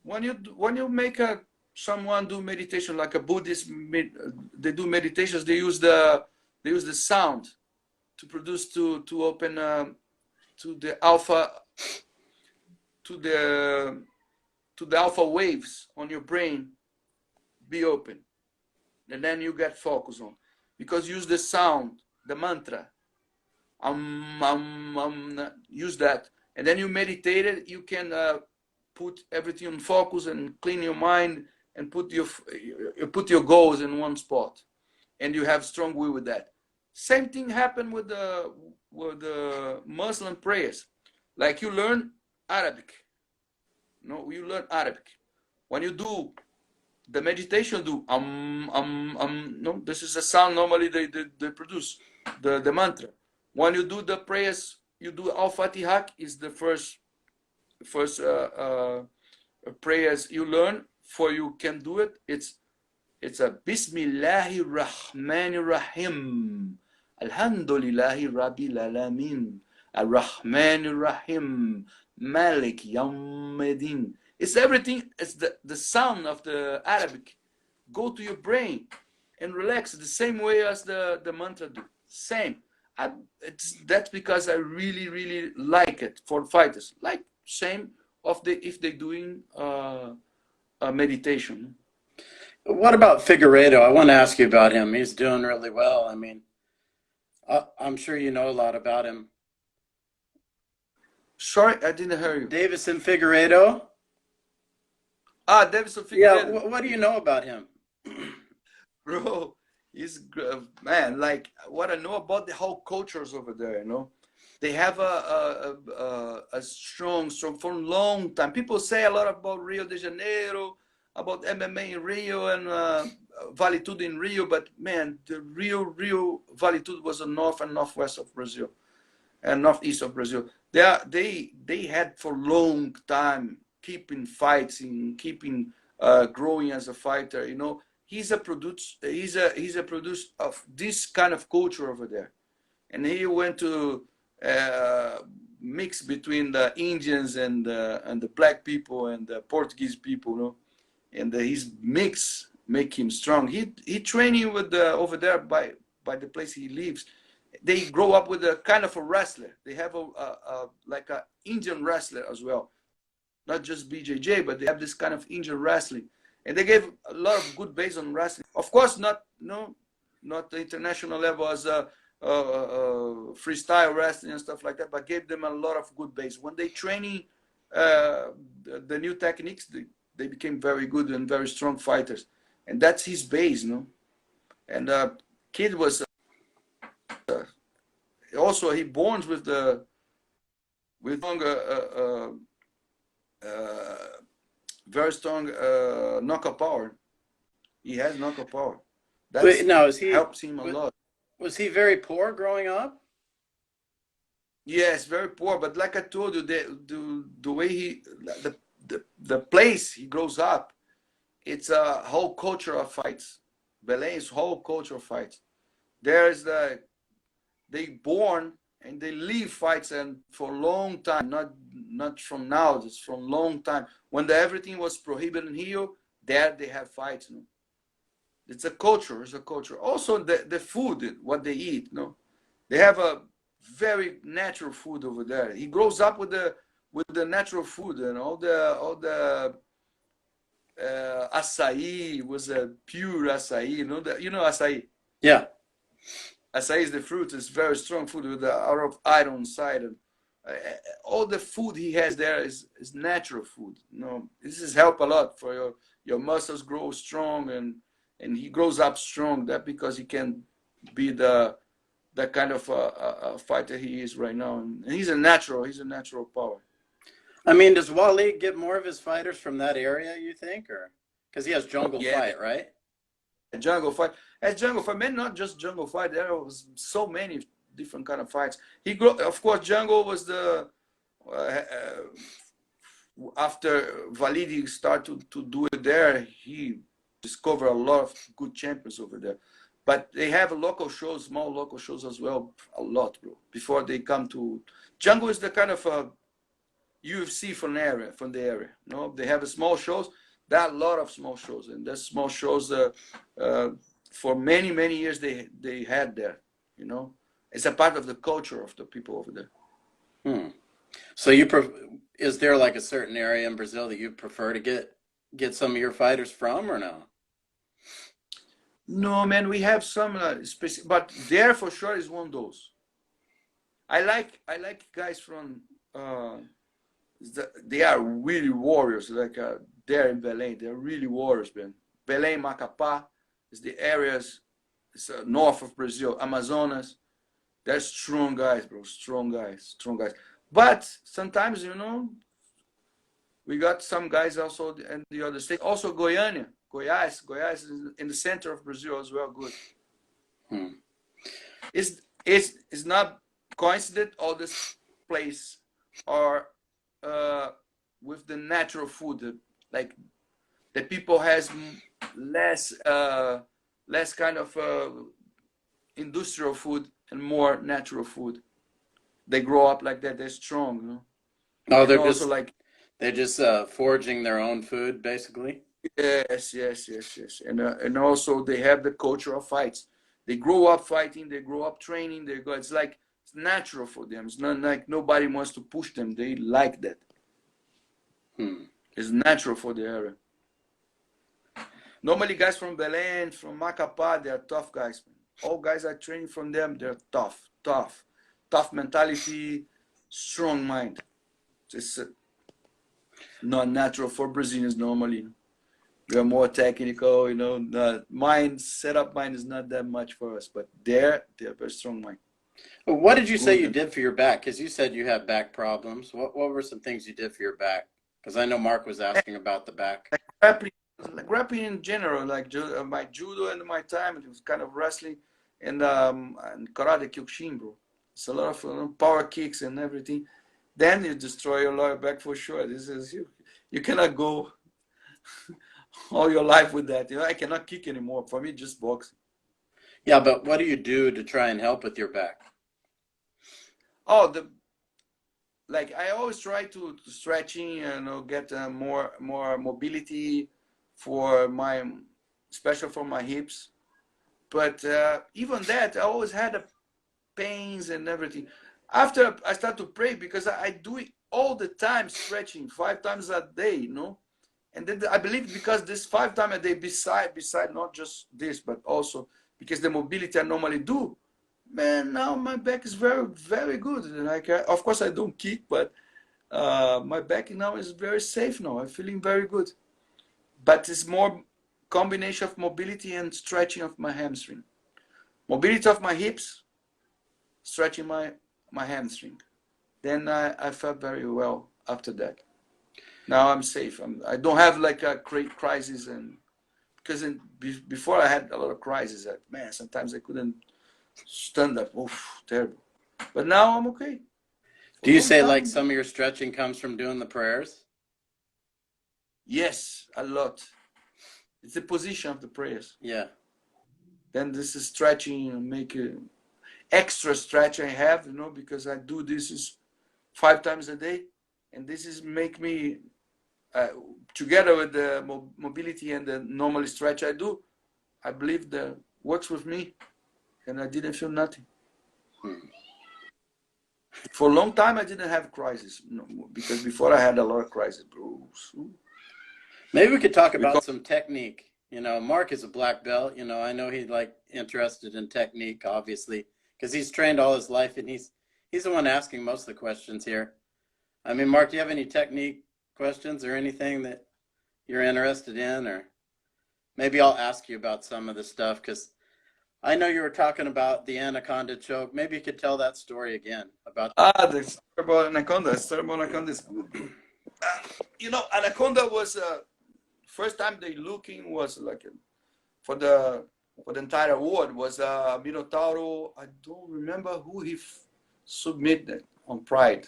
when you make someone do meditation like a Buddhist, they do meditations. They use the sound to produce to open to the alpha to the alpha waves on your brain be open, and then you get focus on, because use the sound, the mantra, use that, and then you meditate it. You can put everything on focus and clean your mind and put your goals in one spot, and you have strong will with that. Same thing happened with the Muslim prayers. Like you learn Arabic, no, you learn Arabic. When you do the meditation, do no, this is a sound normally they produce the mantra. When you do the prayers, you do Al Fatiha is the first prayers you learn for you can do it. It's a Bismillahir Rahmanir Rahim. Alhamdulillahi Rabbil Alamin. Ar-Rahmanir Rahim. Malik Yawmiddin. It's everything. It's the sound of the Arabic. Go to your brain and relax the same way as the mantra do. Same. That's because I really, really like it for fighters. Like same of the if they're doing meditation. What about Figueiredo? I want to ask you about him. He's doing really well. I mean, I'm sure you know a lot about him. Sorry, I didn't hear you. Davison Figueiredo? Davidson Yeah, Figueiredo. what do you know about him? Bro, he's man. Like what I know about the whole cultures over there, you know, they have a strong for a long time. People say a lot about Rio de Janeiro, about MMA in Rio and Valitude in Rio, but man, the real Valitude was the north and northwest of Brazil and northeast of Brazil. They had for a long time keeping fighting, keeping growing as a fighter. You know, he's a produce. He's a produce of this kind of culture over there, and he went to mix between the Indians and the black people and the Portuguese people. You know, and his mix make him strong. He training with over there by the place he lives. They grow up with a kind of a wrestler. They have a like a Indian wrestler as well, not just BJJ, but they have this kind of Indian wrestling, and they gave a lot of good base on wrestling. Of course, not the international level as freestyle wrestling and stuff like that, but gave them a lot of good base. When they training the new techniques, they became very good and very strong fighters, and that's his base, you know. And kid was also he born with very strong knockout power. He has knockout power. That Now, helps him a lot. Was he very poor growing up? Yes, very poor. But like I told you, the way the place he grows up, it's a whole culture of fights. Belém is whole culture of fights. There's they born and they live fights and for a long time, not from now, it's from long time. When everything was prohibited here, there they have fights. You know? It's a culture. It's a culture. Also, the food, what they eat. You know? They have a very natural food over there. He grows up with the natural food and all the açaí was a pure açaí. You know açaí. Yeah. Açaí is the fruit. It's very strong food with a lot of iron inside. And all the food he has there is natural food. You know, this is help a lot for your muscles grow strong and he grows up strong. That because he can be the kind of fighter he is right now. And he's a natural power. I mean, does Wally get more of his fighters from that area, you think, or because he has Jungle Fight, right? Jungle Fight. As Jungle Fight, man, not just Jungle Fight. There was so many different kind of fights. Of course, Jungle was the after Validi started to do it there, he discovered a lot of good champions over there. But they have local shows, small local shows as well, a lot, bro. Before they come to Jungle is the kind of UFC from the area. You know, they have small shows. There are a lot of small shows, and there's small shows for many years they had there. You know, it's a part of the culture of the people over there. So is there like a certain area in Brazil that you prefer to get some of your fighters from, or no? No, man, we have some specific, but there for sure is one of those. I like guys from They are really warriors. Like there in Belém, they're really warriors, man. Belém, Macapá is the areas. It's north of Brazil, Amazonas. They're strong guys, bro. Strong guys, strong guys. But sometimes, we got some guys also in the other state. Also, Goiânia, Goiás is in the center of Brazil as well. Good. Hmm. It's not coincident. All this place are with the natural food, like the people has less less kind of industrial food and more natural food. They grow up like that. They're strong, Oh, and also like they're just foraging their own food, basically. yes, and also they have the culture of fights. They grow up fighting. They grow up training. They go. It's like it's natural for them. It's not like nobody wants to push them. They like that. Hmm. It's natural for the area. Normally, guys from Belém, from Macapá, they are tough guys. All guys I train from them, they're tough mentality, strong mind. It's not natural for Brazilians normally. We are more technical, The mind, setup mind is not that much for us, but they're very strong mind. What did you say you Good. did for your back? Because you said you have back problems. What were some things you did for your back? Because I know Mark was asking about the back. Grappling in general, like my judo and my time, it was kind of wrestling and karate kyokushin, bro. It's a lot of power kicks and everything. Then you destroy your lower back for sure. This is you cannot go all your life with that. I cannot kick anymore. For me, just boxing. Yeah, but what do you do to try and help with your back? Oh, like I always try to stretching, get more mobility for my, especially for my hips. But even that, I always had pains and everything. After I start to pray, because I do it all the time, stretching 5 times a day. And then I believe because this 5 times a day, beside not just this, but also because the mobility I normally do, man, now my back is very, very good. Like, of course, I don't kick, but my back now is very safe now. I'm feeling very good. But it's more combination of mobility and stretching of my hamstring. Mobility of my hips, stretching my hamstring. Then I felt very well after that. Now I'm safe. I don't have like a great crisis, and because before I had a lot of crises. That man, sometimes I couldn't stand up. Oof, terrible. But now I'm okay. For Do a you long say like time, some of your stretching comes from doing the prayers? yes, a lot. It's the position of the prayers. Yeah. Then this is stretching, make extra stretch I have, because I do this is 5 times a day, and this is make me together with the mobility and the normal stretch I do. I believe that works with me, and I didn't feel nothing. Hmm. For a long time, I didn't have crisis, because before I had a lot of crisis, bro. Maybe we could talk about Because some technique. Mark is a black belt. I know he's like interested in technique, obviously, because he's trained all his life, and he's the one asking most of the questions here. I mean, Mark, do you have any technique questions or anything that you're interested in, or maybe I'll ask you about some of the stuff because I know you were talking about the anaconda choke. Maybe you could tell that story again about. the story about anaconda. Is good. Anaconda was first time they looking was like for the entire world was Minotauro. I don't remember who he submitted on Pride.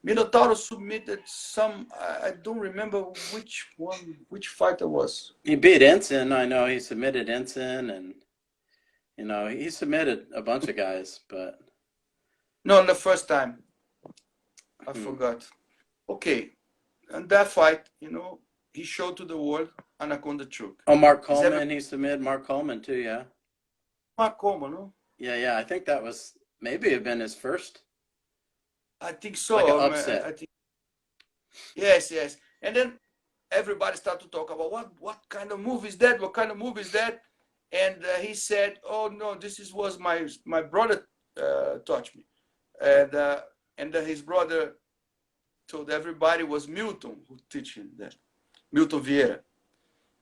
Minotauro submitted some. I don't remember which one, which fighter was. He beat Ensign. I know he submitted Ensign, and he submitted a bunch of guys, but No, the first time I hmm. forgot. Okay, and that fight, he showed to the world Anaconda choke. Oh, Mark Is ever Coleman. He submitted Mark Coleman too. Yeah, Mark Coleman, no? yeah. I think that was maybe have been his first, I think like an so. I upset. think yes. And then everybody started to talk about what kind of move is that? What kind of move is that? And he said, "Oh no, was my brother taught me," and his brother told everybody was Milton who teaching that, Milton Vieira.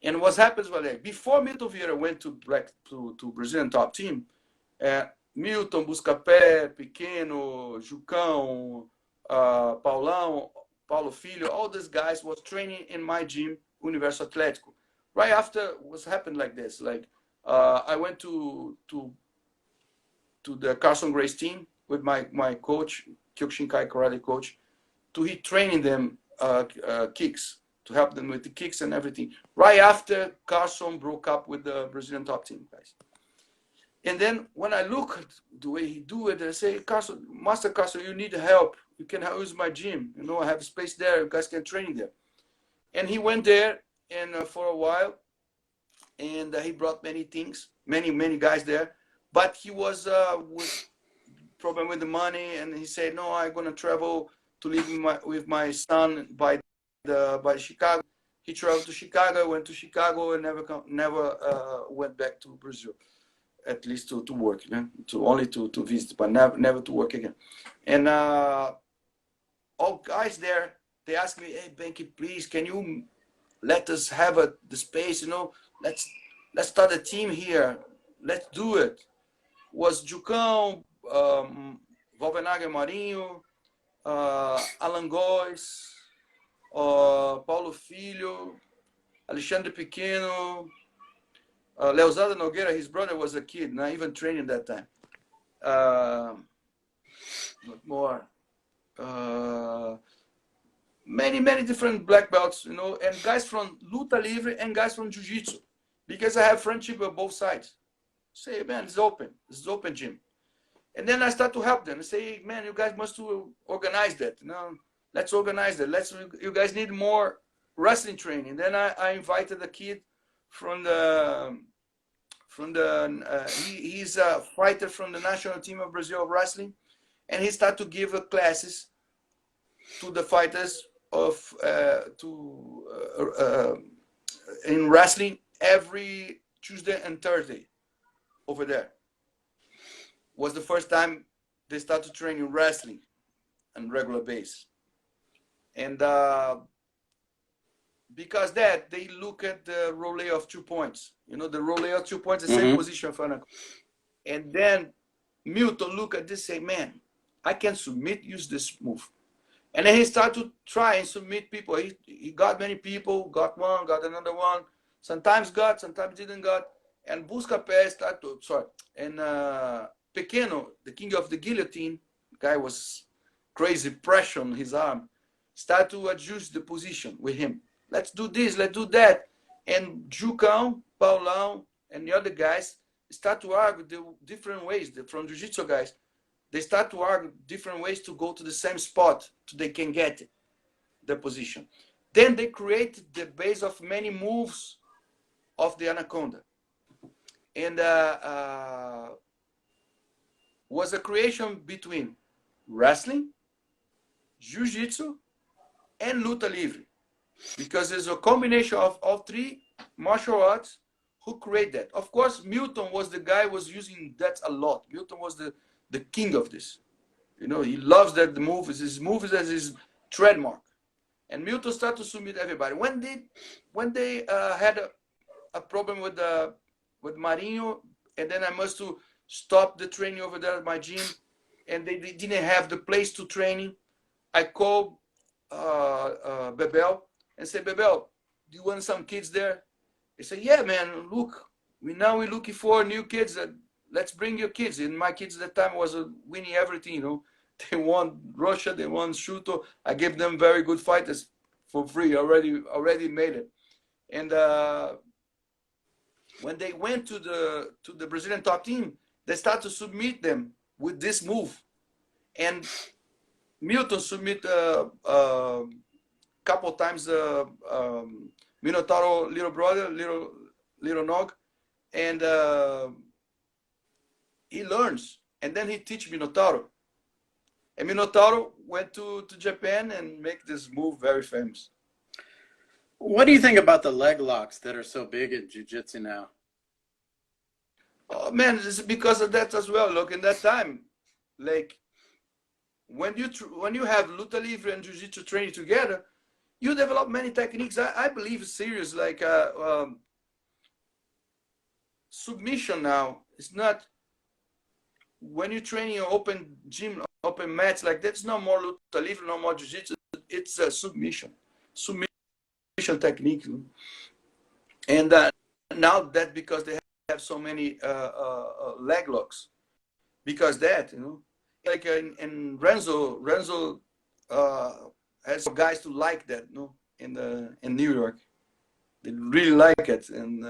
And what happens was like, before Milton Vieira went to Brazilian top team, Milton, Buscapé, Pequeno, Jucão, Paulão, Paulo Filho, all these guys was training in my gym, Universo Atlético. Right after what happened like this, like I went to the Carson Grace team with my coach, Kyokushinkai karate coach, to he training them kicks, to help them with the kicks and everything. Right after Carson broke up with the Brazilian top team guys. And then when I look at the way he do it, I say, Carson, Master Carson, you need help. You can use my gym. You know, I have space there. You guys can train there. And he went there and for a while, and he brought many things, many guys there. But he was with problem with the money, and he said, no, I'm gonna travel to live with my son by Chicago. He traveled to Chicago, went to Chicago, and never went back to Brazil, at least to work, you know? Only to visit, but never to work again. And all guys there, they asked me, hey, Benkei, please, can you let us have the space, you know? Let's start a team here. Let's do it. Was Jucão, Valvenaga Marinho, Alan Góes, Paulo Filho, Alexandre Pequeno, Leozada Nogueira, his brother was a kid, not even training that time. What more? Many different black belts, you know, and guys from Luta Livre and guys from Jiu-Jitsu, because I have friendship on both sides. Say, man, it's open gym. And then I start to help them. I say, man, you guys must organize that. You know, let's organize that. You guys need more wrestling training. Then I invited a kid he's a fighter from the national team of Brazil of wrestling, and he started to give classes to the fighters in wrestling every Tuesday and Thursday over there. Was the first time they started training wrestling on regular basis. And because that, they look at the relay of 2 points. You know, the relay of 2 points, the same position for an. And then Milton look at this, say, man, I can submit, use this move. And then he started to try and submit people. He got many people, got one, got another one. Sometimes got, sometimes didn't got. And Buscapé started to, and Pequeno, the king of the guillotine, guy was crazy pressure on his arm, started to adjust the position with him. Let's do this, let's do that. And Jucão, Paulão, and the other guys start to argue the different ways. From Jiu-Jitsu guys, they start to argue different ways to go to the same spot so they can get the position. Then they create the base of many moves of the Anaconda. And was a creation between wrestling, jiu-jitsu, and luta livre, because there's a combination of all three martial arts who create that. Of course, Milton was the guy who was using that a lot. Milton was the king of this. You know, he loves that the move is as his trademark. And Milton started to submit everybody. When they had a problem with Marinho, and then I must to stop the training over there at my gym, and they didn't have the place to training, I called Bebel and said, Bebel, do you want some kids there? He said, yeah, man, look, we're looking for new kids. Let's bring your kids. And my kids at the time was winning everything, you know. They won Russia, they won Shuto. I gave them very good fighters for free, already made it. And when they went to the Brazilian top team, they started to submit them with this move. And Milton submit a couple times Minotauro little brother, little Nog, and he learns, and then he teach Minotauro. And Minotauro went to Japan and make this move very famous. What do you think about the leg locks that are so big in jiu-jitsu now? Oh man, it's because of that as well. Look, in that time, like when you have luta livre and jiu-jitsu training together, you develop many techniques. I believe serious, like submission now. It's not when you're training an open gym, open mats, like that's no more luta livre, no more jiu-jitsu. It's a submission technique. And now that because they have so many leg locks, because that, like in Renzo has guys to like that, in New York, they really like it, and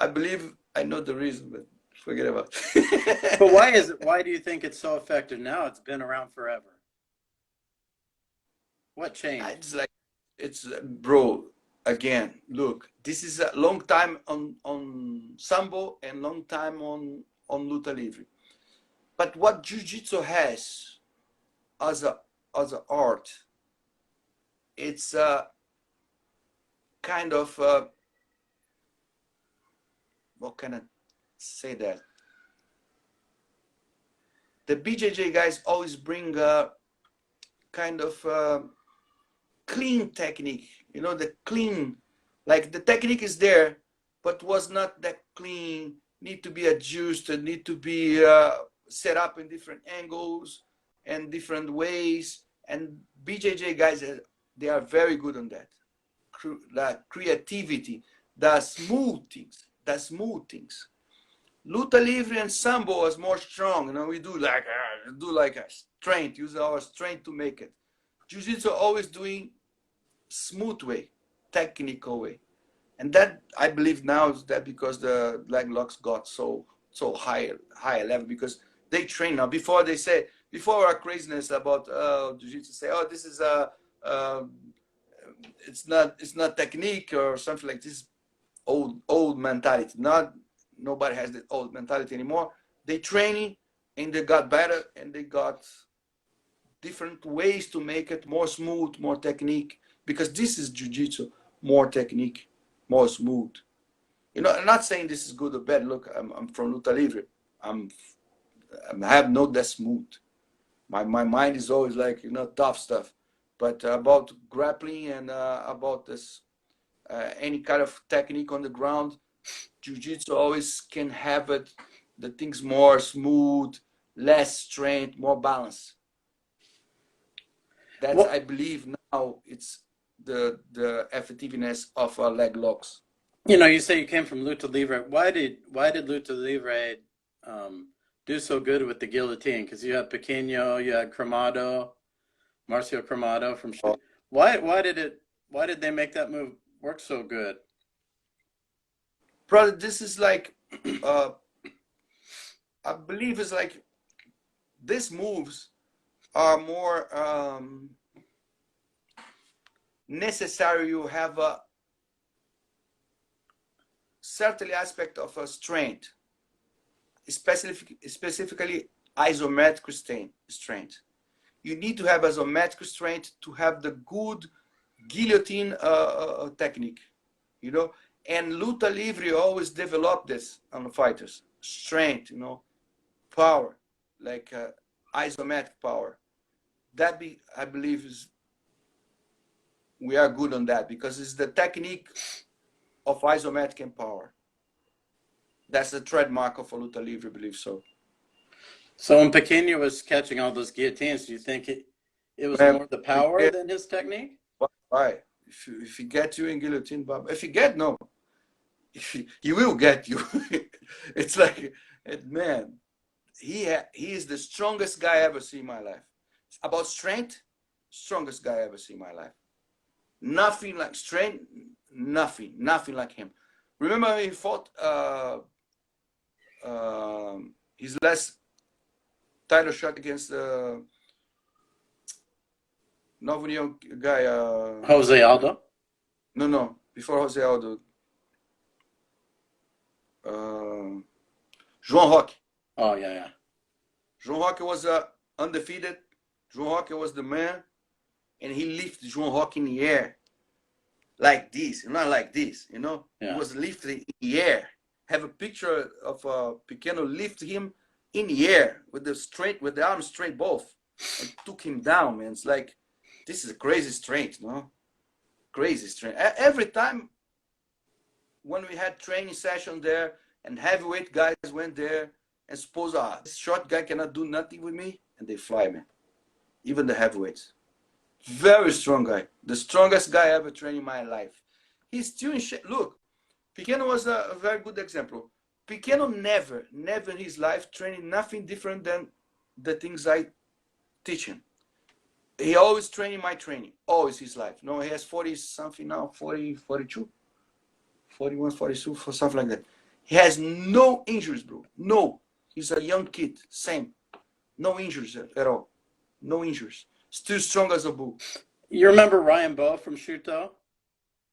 I believe I know the reason, but forget about it. But why is it? Why do you think it's so effective now? It's been around forever. What changed? It's like, it's bro. Again, look, this is a long time on sambo and long time on luta livre. But what jiu-jitsu has as a art, it's a kind of what can I say that? The BJJ guys always bring a kind of clean technique. The clean, like the technique is there, but was not that clean. Need to be adjusted. Need to be set up in different angles and different ways. And BJJ guys, they are very good on that. Like creativity, the smooth things. Luta livre and sambo was more strong. We do like a strength, use our strength to make it. Jiu-jitsu always doing smooth way, technical way, and that I believe now is that because the leg locks got so higher level, because they train now. Before our craziness about jiu-jitsu, say, oh, this is it's not technique or something like this. Old mentality. Nobody has the old mentality anymore. They training and they got better, and they got different ways to make it more smooth, more technique, because this is jiu-jitsu, more technique, more smooth. I'm not saying this is good or bad. Look, I'm from luta livre. I have no that smooth. My mind is always like, tough stuff, but about grappling and about this any kind of technique on the ground, jiu-jitsu always can have it, the things more smooth, less strength, more balance. That's, Well, I believe now it's the effectiveness of leg locks. you say you came from luta livre. Why did luta livre do so good with the guillotine? Because you had Pequeño, you had Cremado, Marcio Cremado from. Why did they make that move work so good? Brother, this is like I believe it's like these moves are more necessary. You have a certain aspect of a strength, specifically isometric strength. You need to have isometric strength to have the good guillotine technique, and luta livre always develop this on the fighters, strength, power, like isometric power. I believe we are good on that, because it's the technique of isometric and power. That's the trademark of a luta livre, I believe so. So when Pequeño was catching all those guillotines, do you think it was more the power than his technique? Why? If he get you in guillotine, if he get, no, he will get you. It's like, man, he is the strongest guy I ever see in my life. About strength, strongest guy I ever see in my life. Nothing like strength, nothing like him. Remember he fought his last title shot against Novo Union guy. Jose Aldo? No, before Jose Aldo. João Roque. Oh, yeah. João Roque was undefeated. João Roque was the man, and he lifted João Roque in the air like this, not like this, Yeah. He was lifted in the air. Have a picture of Pequeno lift him in the air with the arms straight both. and took him down, man. It's like, this is a crazy strength, no? Crazy strength. Every time when we had training session there and heavyweight guys went there and suppose, this short guy cannot do nothing with me, and they fly, man. Even the heavyweights. Very strong guy. The strongest guy I ever trained in my life. He's still in shape. Look, Pequeno was a very good example. Pequeno never in his life training nothing different than the things I teach him. He always training my training, always his life. No, he has 40 something now, 40, 42, 41, 42, for something like that. He has no injuries, bro. No. He's a young kid, same. No injuries at all. No injuries. Still strong as a bull. You remember Ryan Bowe from Shuto?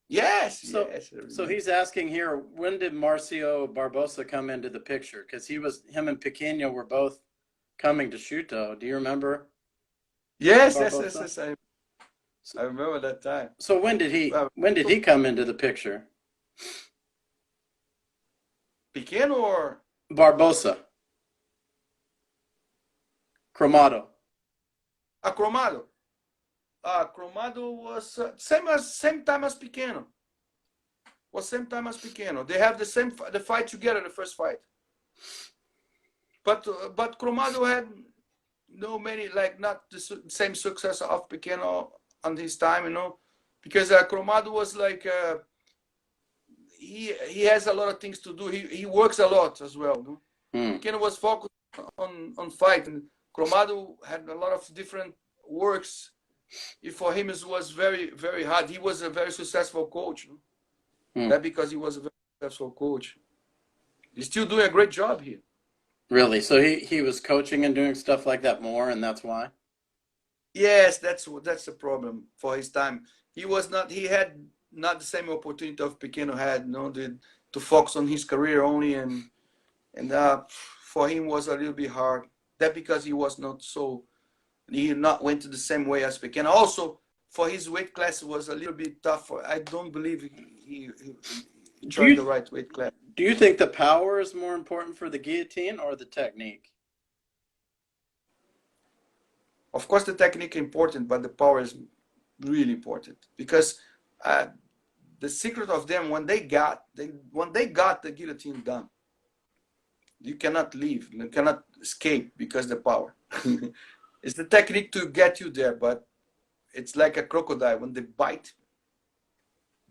Yes, So, yes. so he's asking here, when did Marcio Barbosa come into the picture? Because him and Pequeno were both coming to Shuto. Do you remember? Yes. I remember that time. So when did he come into the picture? Pequeno or Barbosa. Cromado. Cromado? Cromado was same time as Pequeno. Was same time as Pequeno. They have the fight together, the first fight. But Cromado had not the same success of Pequeno on his time, because Cromado was like he has a lot of things to do. He works a lot as well. No? Pequeno was focused on fight, and Cromado had a lot of different works. For him, it was very, very hard. He was a very successful coach. No? That because he was a very successful coach. He's still doing a great job here. Really? So he was coaching and doing stuff like that more, and that's why? Yes, that's the problem for his time. He had not the same opportunity of Pequeno had, to focus on his career only, and for him was a little bit hard. That because he was not so, he not went to the same way as Pequeno. Also, for his weight class, it was a little bit tough. I don't believe he tried the right weight class. Do you think the power is more important for the guillotine or the technique? Of course, the technique is important, but the power is really important because the secret of them when they got the guillotine done, you cannot leave, you cannot escape because the power. It's the technique to get you there, but it's like a crocodile. When they bite,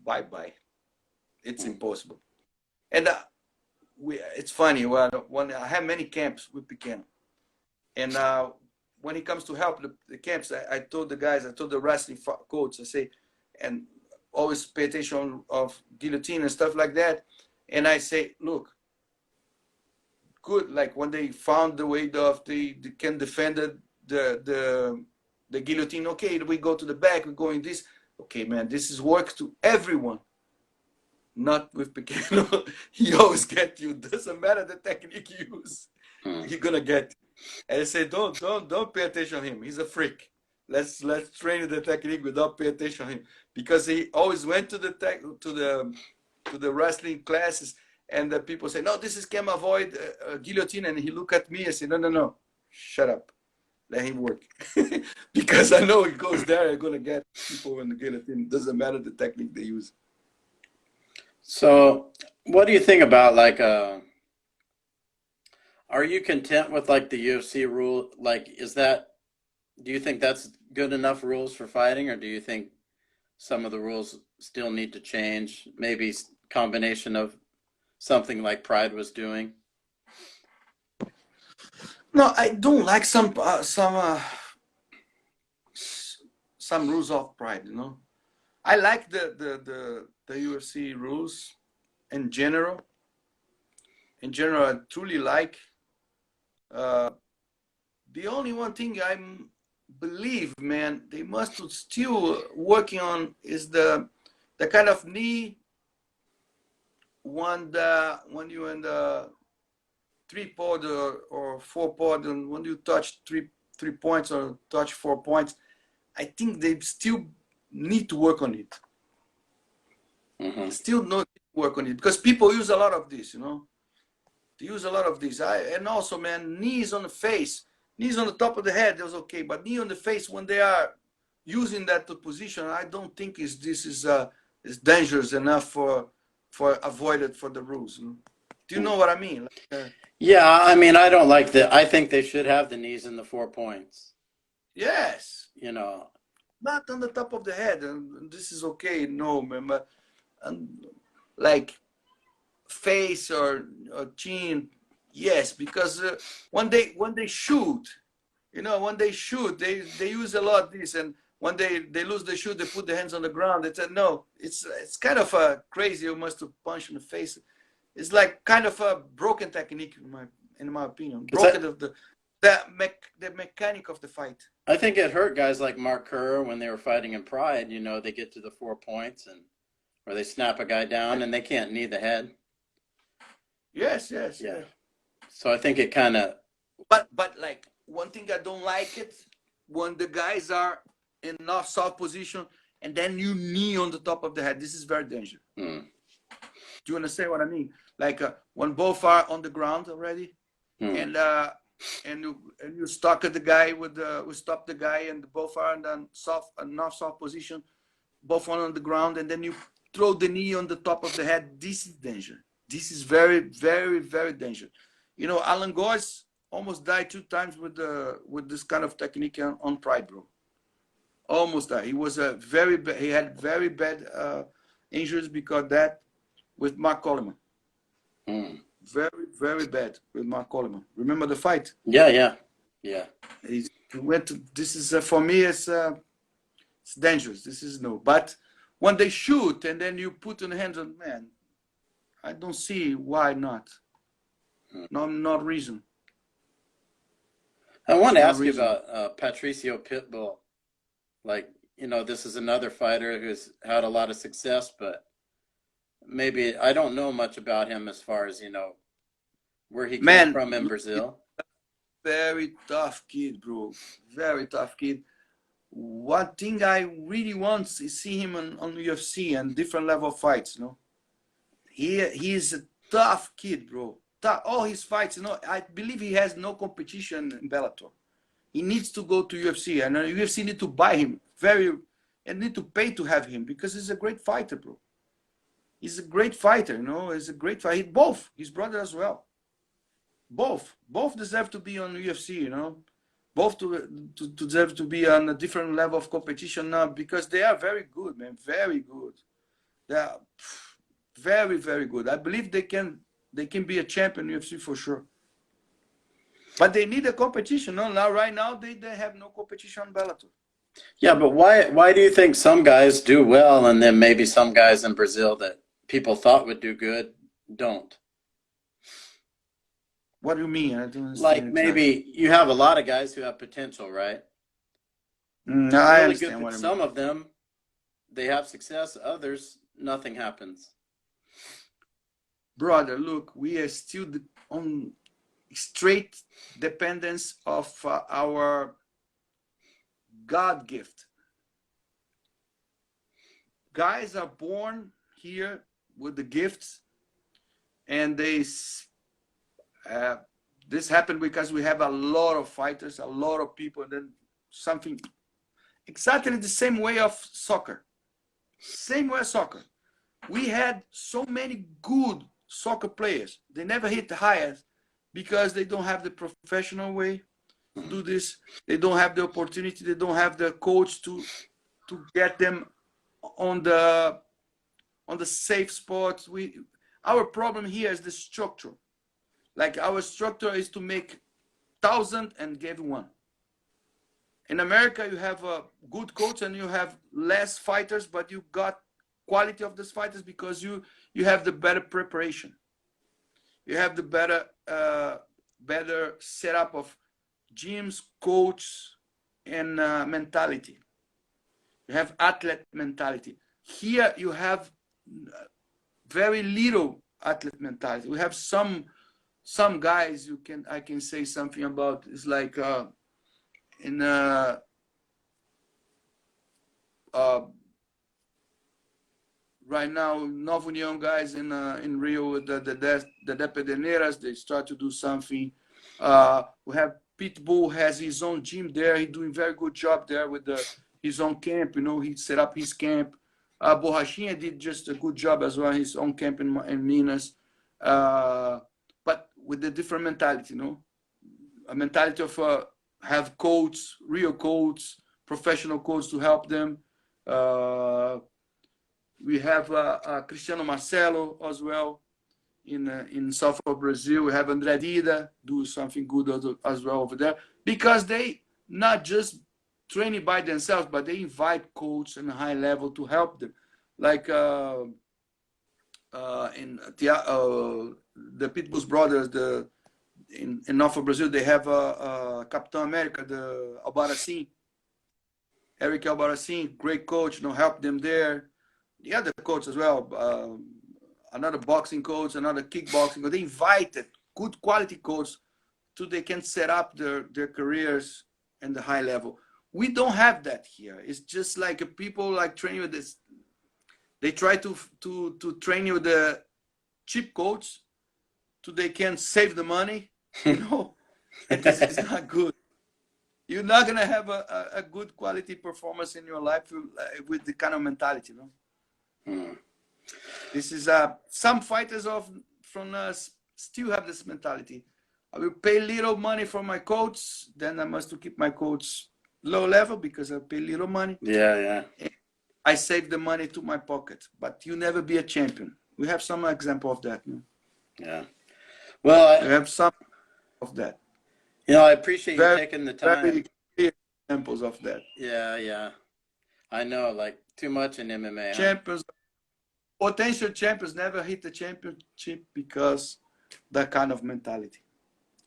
bye. It's impossible. And it's funny, when I have many camps with Pequeno, and when it comes to help the camps, I told the guys, I told the wrestling coach, I say, and always pay attention of guillotine and stuff like that. And I say, look, good, like when they found the way of they can defend the guillotine. Okay, we go to the back, we go in this. Okay, man, this is work to everyone. Not with Pequeno. He always get you. Doesn't matter the technique you use. He's gonna get you. And I say, don't pay attention to him. He's a freak. Let's train the technique without pay attention to him, because he always went to the wrestling classes, and the people say, no, this is can avoid guillotine, and he look at me and say, no, shut up, let him work, because I know he goes there, I'm gonna get people in the guillotine. Doesn't matter the technique they use. So, what do you think about are you content with like the UFC rule? Like, do you think that's good enough rules for fighting, or do you think some of the rules still need to change? Maybe combination of something like Pride was doing? No, I don't like some rules of Pride, I like the UFC rules in general. In general, I truly like. The only one thing I believe, man, they must still working on is the kind of knee when you in the 3-pod or 4-pod, and when you touch three points or touch 4 points, I think they still need to work on it. Still not work on it, because people use a lot of this, They use a lot of this. And also, man, knees on the face. Knees on the top of the head, that was okay. But knee on the face, when they are using that position, I don't think this is dangerous enough for avoided for the rules. You know? Do you know what I mean? Yeah, I mean, I don't like the. I think they should have the knees in the 4 points. Yes, You know, not on the top of the head, and this is okay. No, man, but like face or chin, yes, because when they shoot, you know, when they shoot, they use a lot of this, and when they lose the shoot, they put the hands on the ground. They said no, it's kind of a crazy. You must have punch in the face. It's like kind of a broken technique in my opinion. because Broken of the mechanic of the fight. I think it hurt guys like Mark Kerr when they were fighting in Pride. You know, they get to the 4 points and or they snap a guy down and they can't knee the head. Yes, yes, Yeah. yes. So I think it kind of. But like one thing I don't like it when the guys are in north south position and then you knee on the top of the head. This is very dangerous. Hmm. Do you understand what I mean? Like when both are on the ground already, Hmm. and you stalk the guy we stop the guy and both are in the north south position, both on the ground, and then you throw the knee on the top of the head. This is danger. This is very, very, very dangerous. You know, Alan Goyce almost died 2 times with this kind of technique on Pride, bro. Almost died. He was he had very bad injuries because that with Mark Coleman. Hmm. Very, very bad with Mark Coleman. Remember the fight? Yeah, yeah, yeah. He went to. This is for me. It's dangerous. This is no. But when they shoot and then you put in the hands on man, I don't see why not. No, not reason. I want to No ask you reason. about Patricio Pitbull. Like, you know, this is another fighter who's had a lot of success, but maybe I don't know much about him as far as, you know, where he came Man, from in Brazil. very tough kid, bro. Very tough kid. One thing I really want is see him on UFC and different level fights. You know, he is a tough kid, bro. All his fights, you know, I believe he has no competition in Bellator. He needs to go to UFC, and UFC need to buy him and need to pay to have him because he's a great fighter, bro. He's a great fighter, you know. He's a great fighter. Both his brother as well. Both deserve to be on UFC, you know. Both to deserve to be on a different level of competition now because they are very good, man. Very good. They are very, very good. I believe they can be a champion in UFC for sure. But they need a competition. No, now right now they have no competition on Bellator. Yeah, but why do you think some guys do well and then maybe some guys in Brazil that people thought would do good don't? What do you mean? I don't Like understand exactly. maybe you have a lot of guys who have potential, right? I Really good understand for what I mean. some of them, they have success, others nothing happens. Brother, look, we are still on straight dependence of our God gift. Guys are born here with the gifts, and this happened because we have a lot of fighters, a lot of people, and then something exactly the same way of soccer. Same way of soccer. We had so many good soccer players. They never hit the highest because they don't have the professional way to do this. They don't have the opportunity. They don't have the coach to get them on the safe spots. Our problem here is the structure. Like our structure is to make 1,000 and give one. In America, you have a good coach and you have less fighters, but you got quality of these fighters because you have the better preparation. You have the better setup of gyms, coach, and mentality. You have athlete mentality. Here you have very little athlete mentality. We have some guys I can say something about. It's like in right now, Novo União guys in Rio, the Depederneiras, they start to do something. We have Pitbull has his own gym there. He's doing very good job there with his own camp. You know, he set up his camp. Borrachinha did just a good job as well. His own camp in Minas, but with a different mentality. You know, a mentality of have coaches, real coaches, professional coaches to help them. We have Cristiano Marcelo as well in south of Brazil. We have André Dida do something good as well over there, because they not just training by themselves, but they invite coaches and high level to help them. Like in the Pitbull's brothers, in north of Brazil, they have Capitão America, the Albarracin, Eric Albarracin, great coach, you know, help them there. The other coach as well, another boxing coach, another kickboxing coach. They invited good quality coach so they can set up their careers and the high level. We don't have that here. It's just like people like training with this. They try to train you with the cheap coach so they can save the money, you know, and this is not good. You're not gonna have a good quality performance in your life with the kind of mentality, you know. This is some fighters from us still have this mentality. I will pay little money for my coach, then I must keep my coach low level because I pay little money. Yeah. I save the money to my pocket, but you never be a champion. We have some example of that. No? Yeah. Well, we have some of that. You know, I appreciate you taking the time. Very clear examples of that. Yeah. I know, like too much in MMA. Champions, potential champions never hit the championship because that kind of mentality.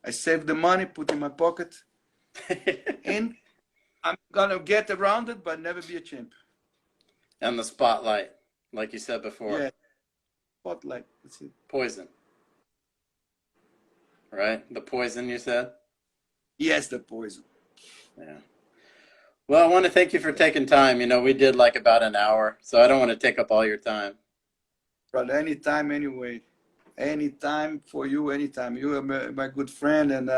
I save the money, put in my pocket, and I'm gonna get around it, but never be a champion. And the spotlight, like you said before. Yeah, spotlight. That's it. Poison. Right? The poison, you said? Yes, the poison. Yeah. Well, I want to thank you for taking time. You know, we did like about an hour, so I don't want to take up all your time. But anytime, anyway. Anytime for you, anytime. You are my good friend, and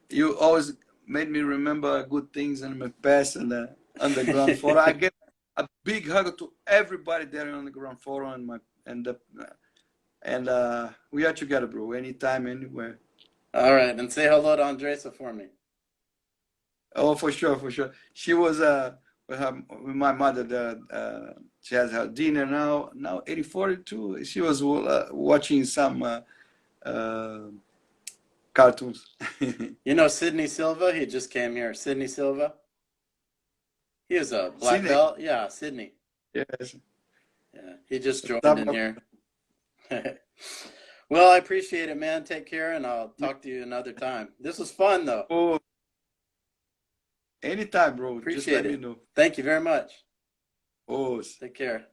you always made me remember good things in my past and underground photo. I get a big hug to everybody there on the ground photo and we are together, bro. Anytime, anywhere. All right, and say hello to Andresa for me. Oh, for sure. She was with my mother. She has her dinner now 80-42. She was watching some cartoons. You know Sidney Silva? He just came here. Sidney Silva? He is a black belt. Yeah, Sidney. Yes. Yeah, he just joined in here. Well, I appreciate it, man. Take care, and I'll talk to you another time. This was fun, though. Oh, anytime, bro. Appreciate just let it. me know. Thank you very much. Oh, take care.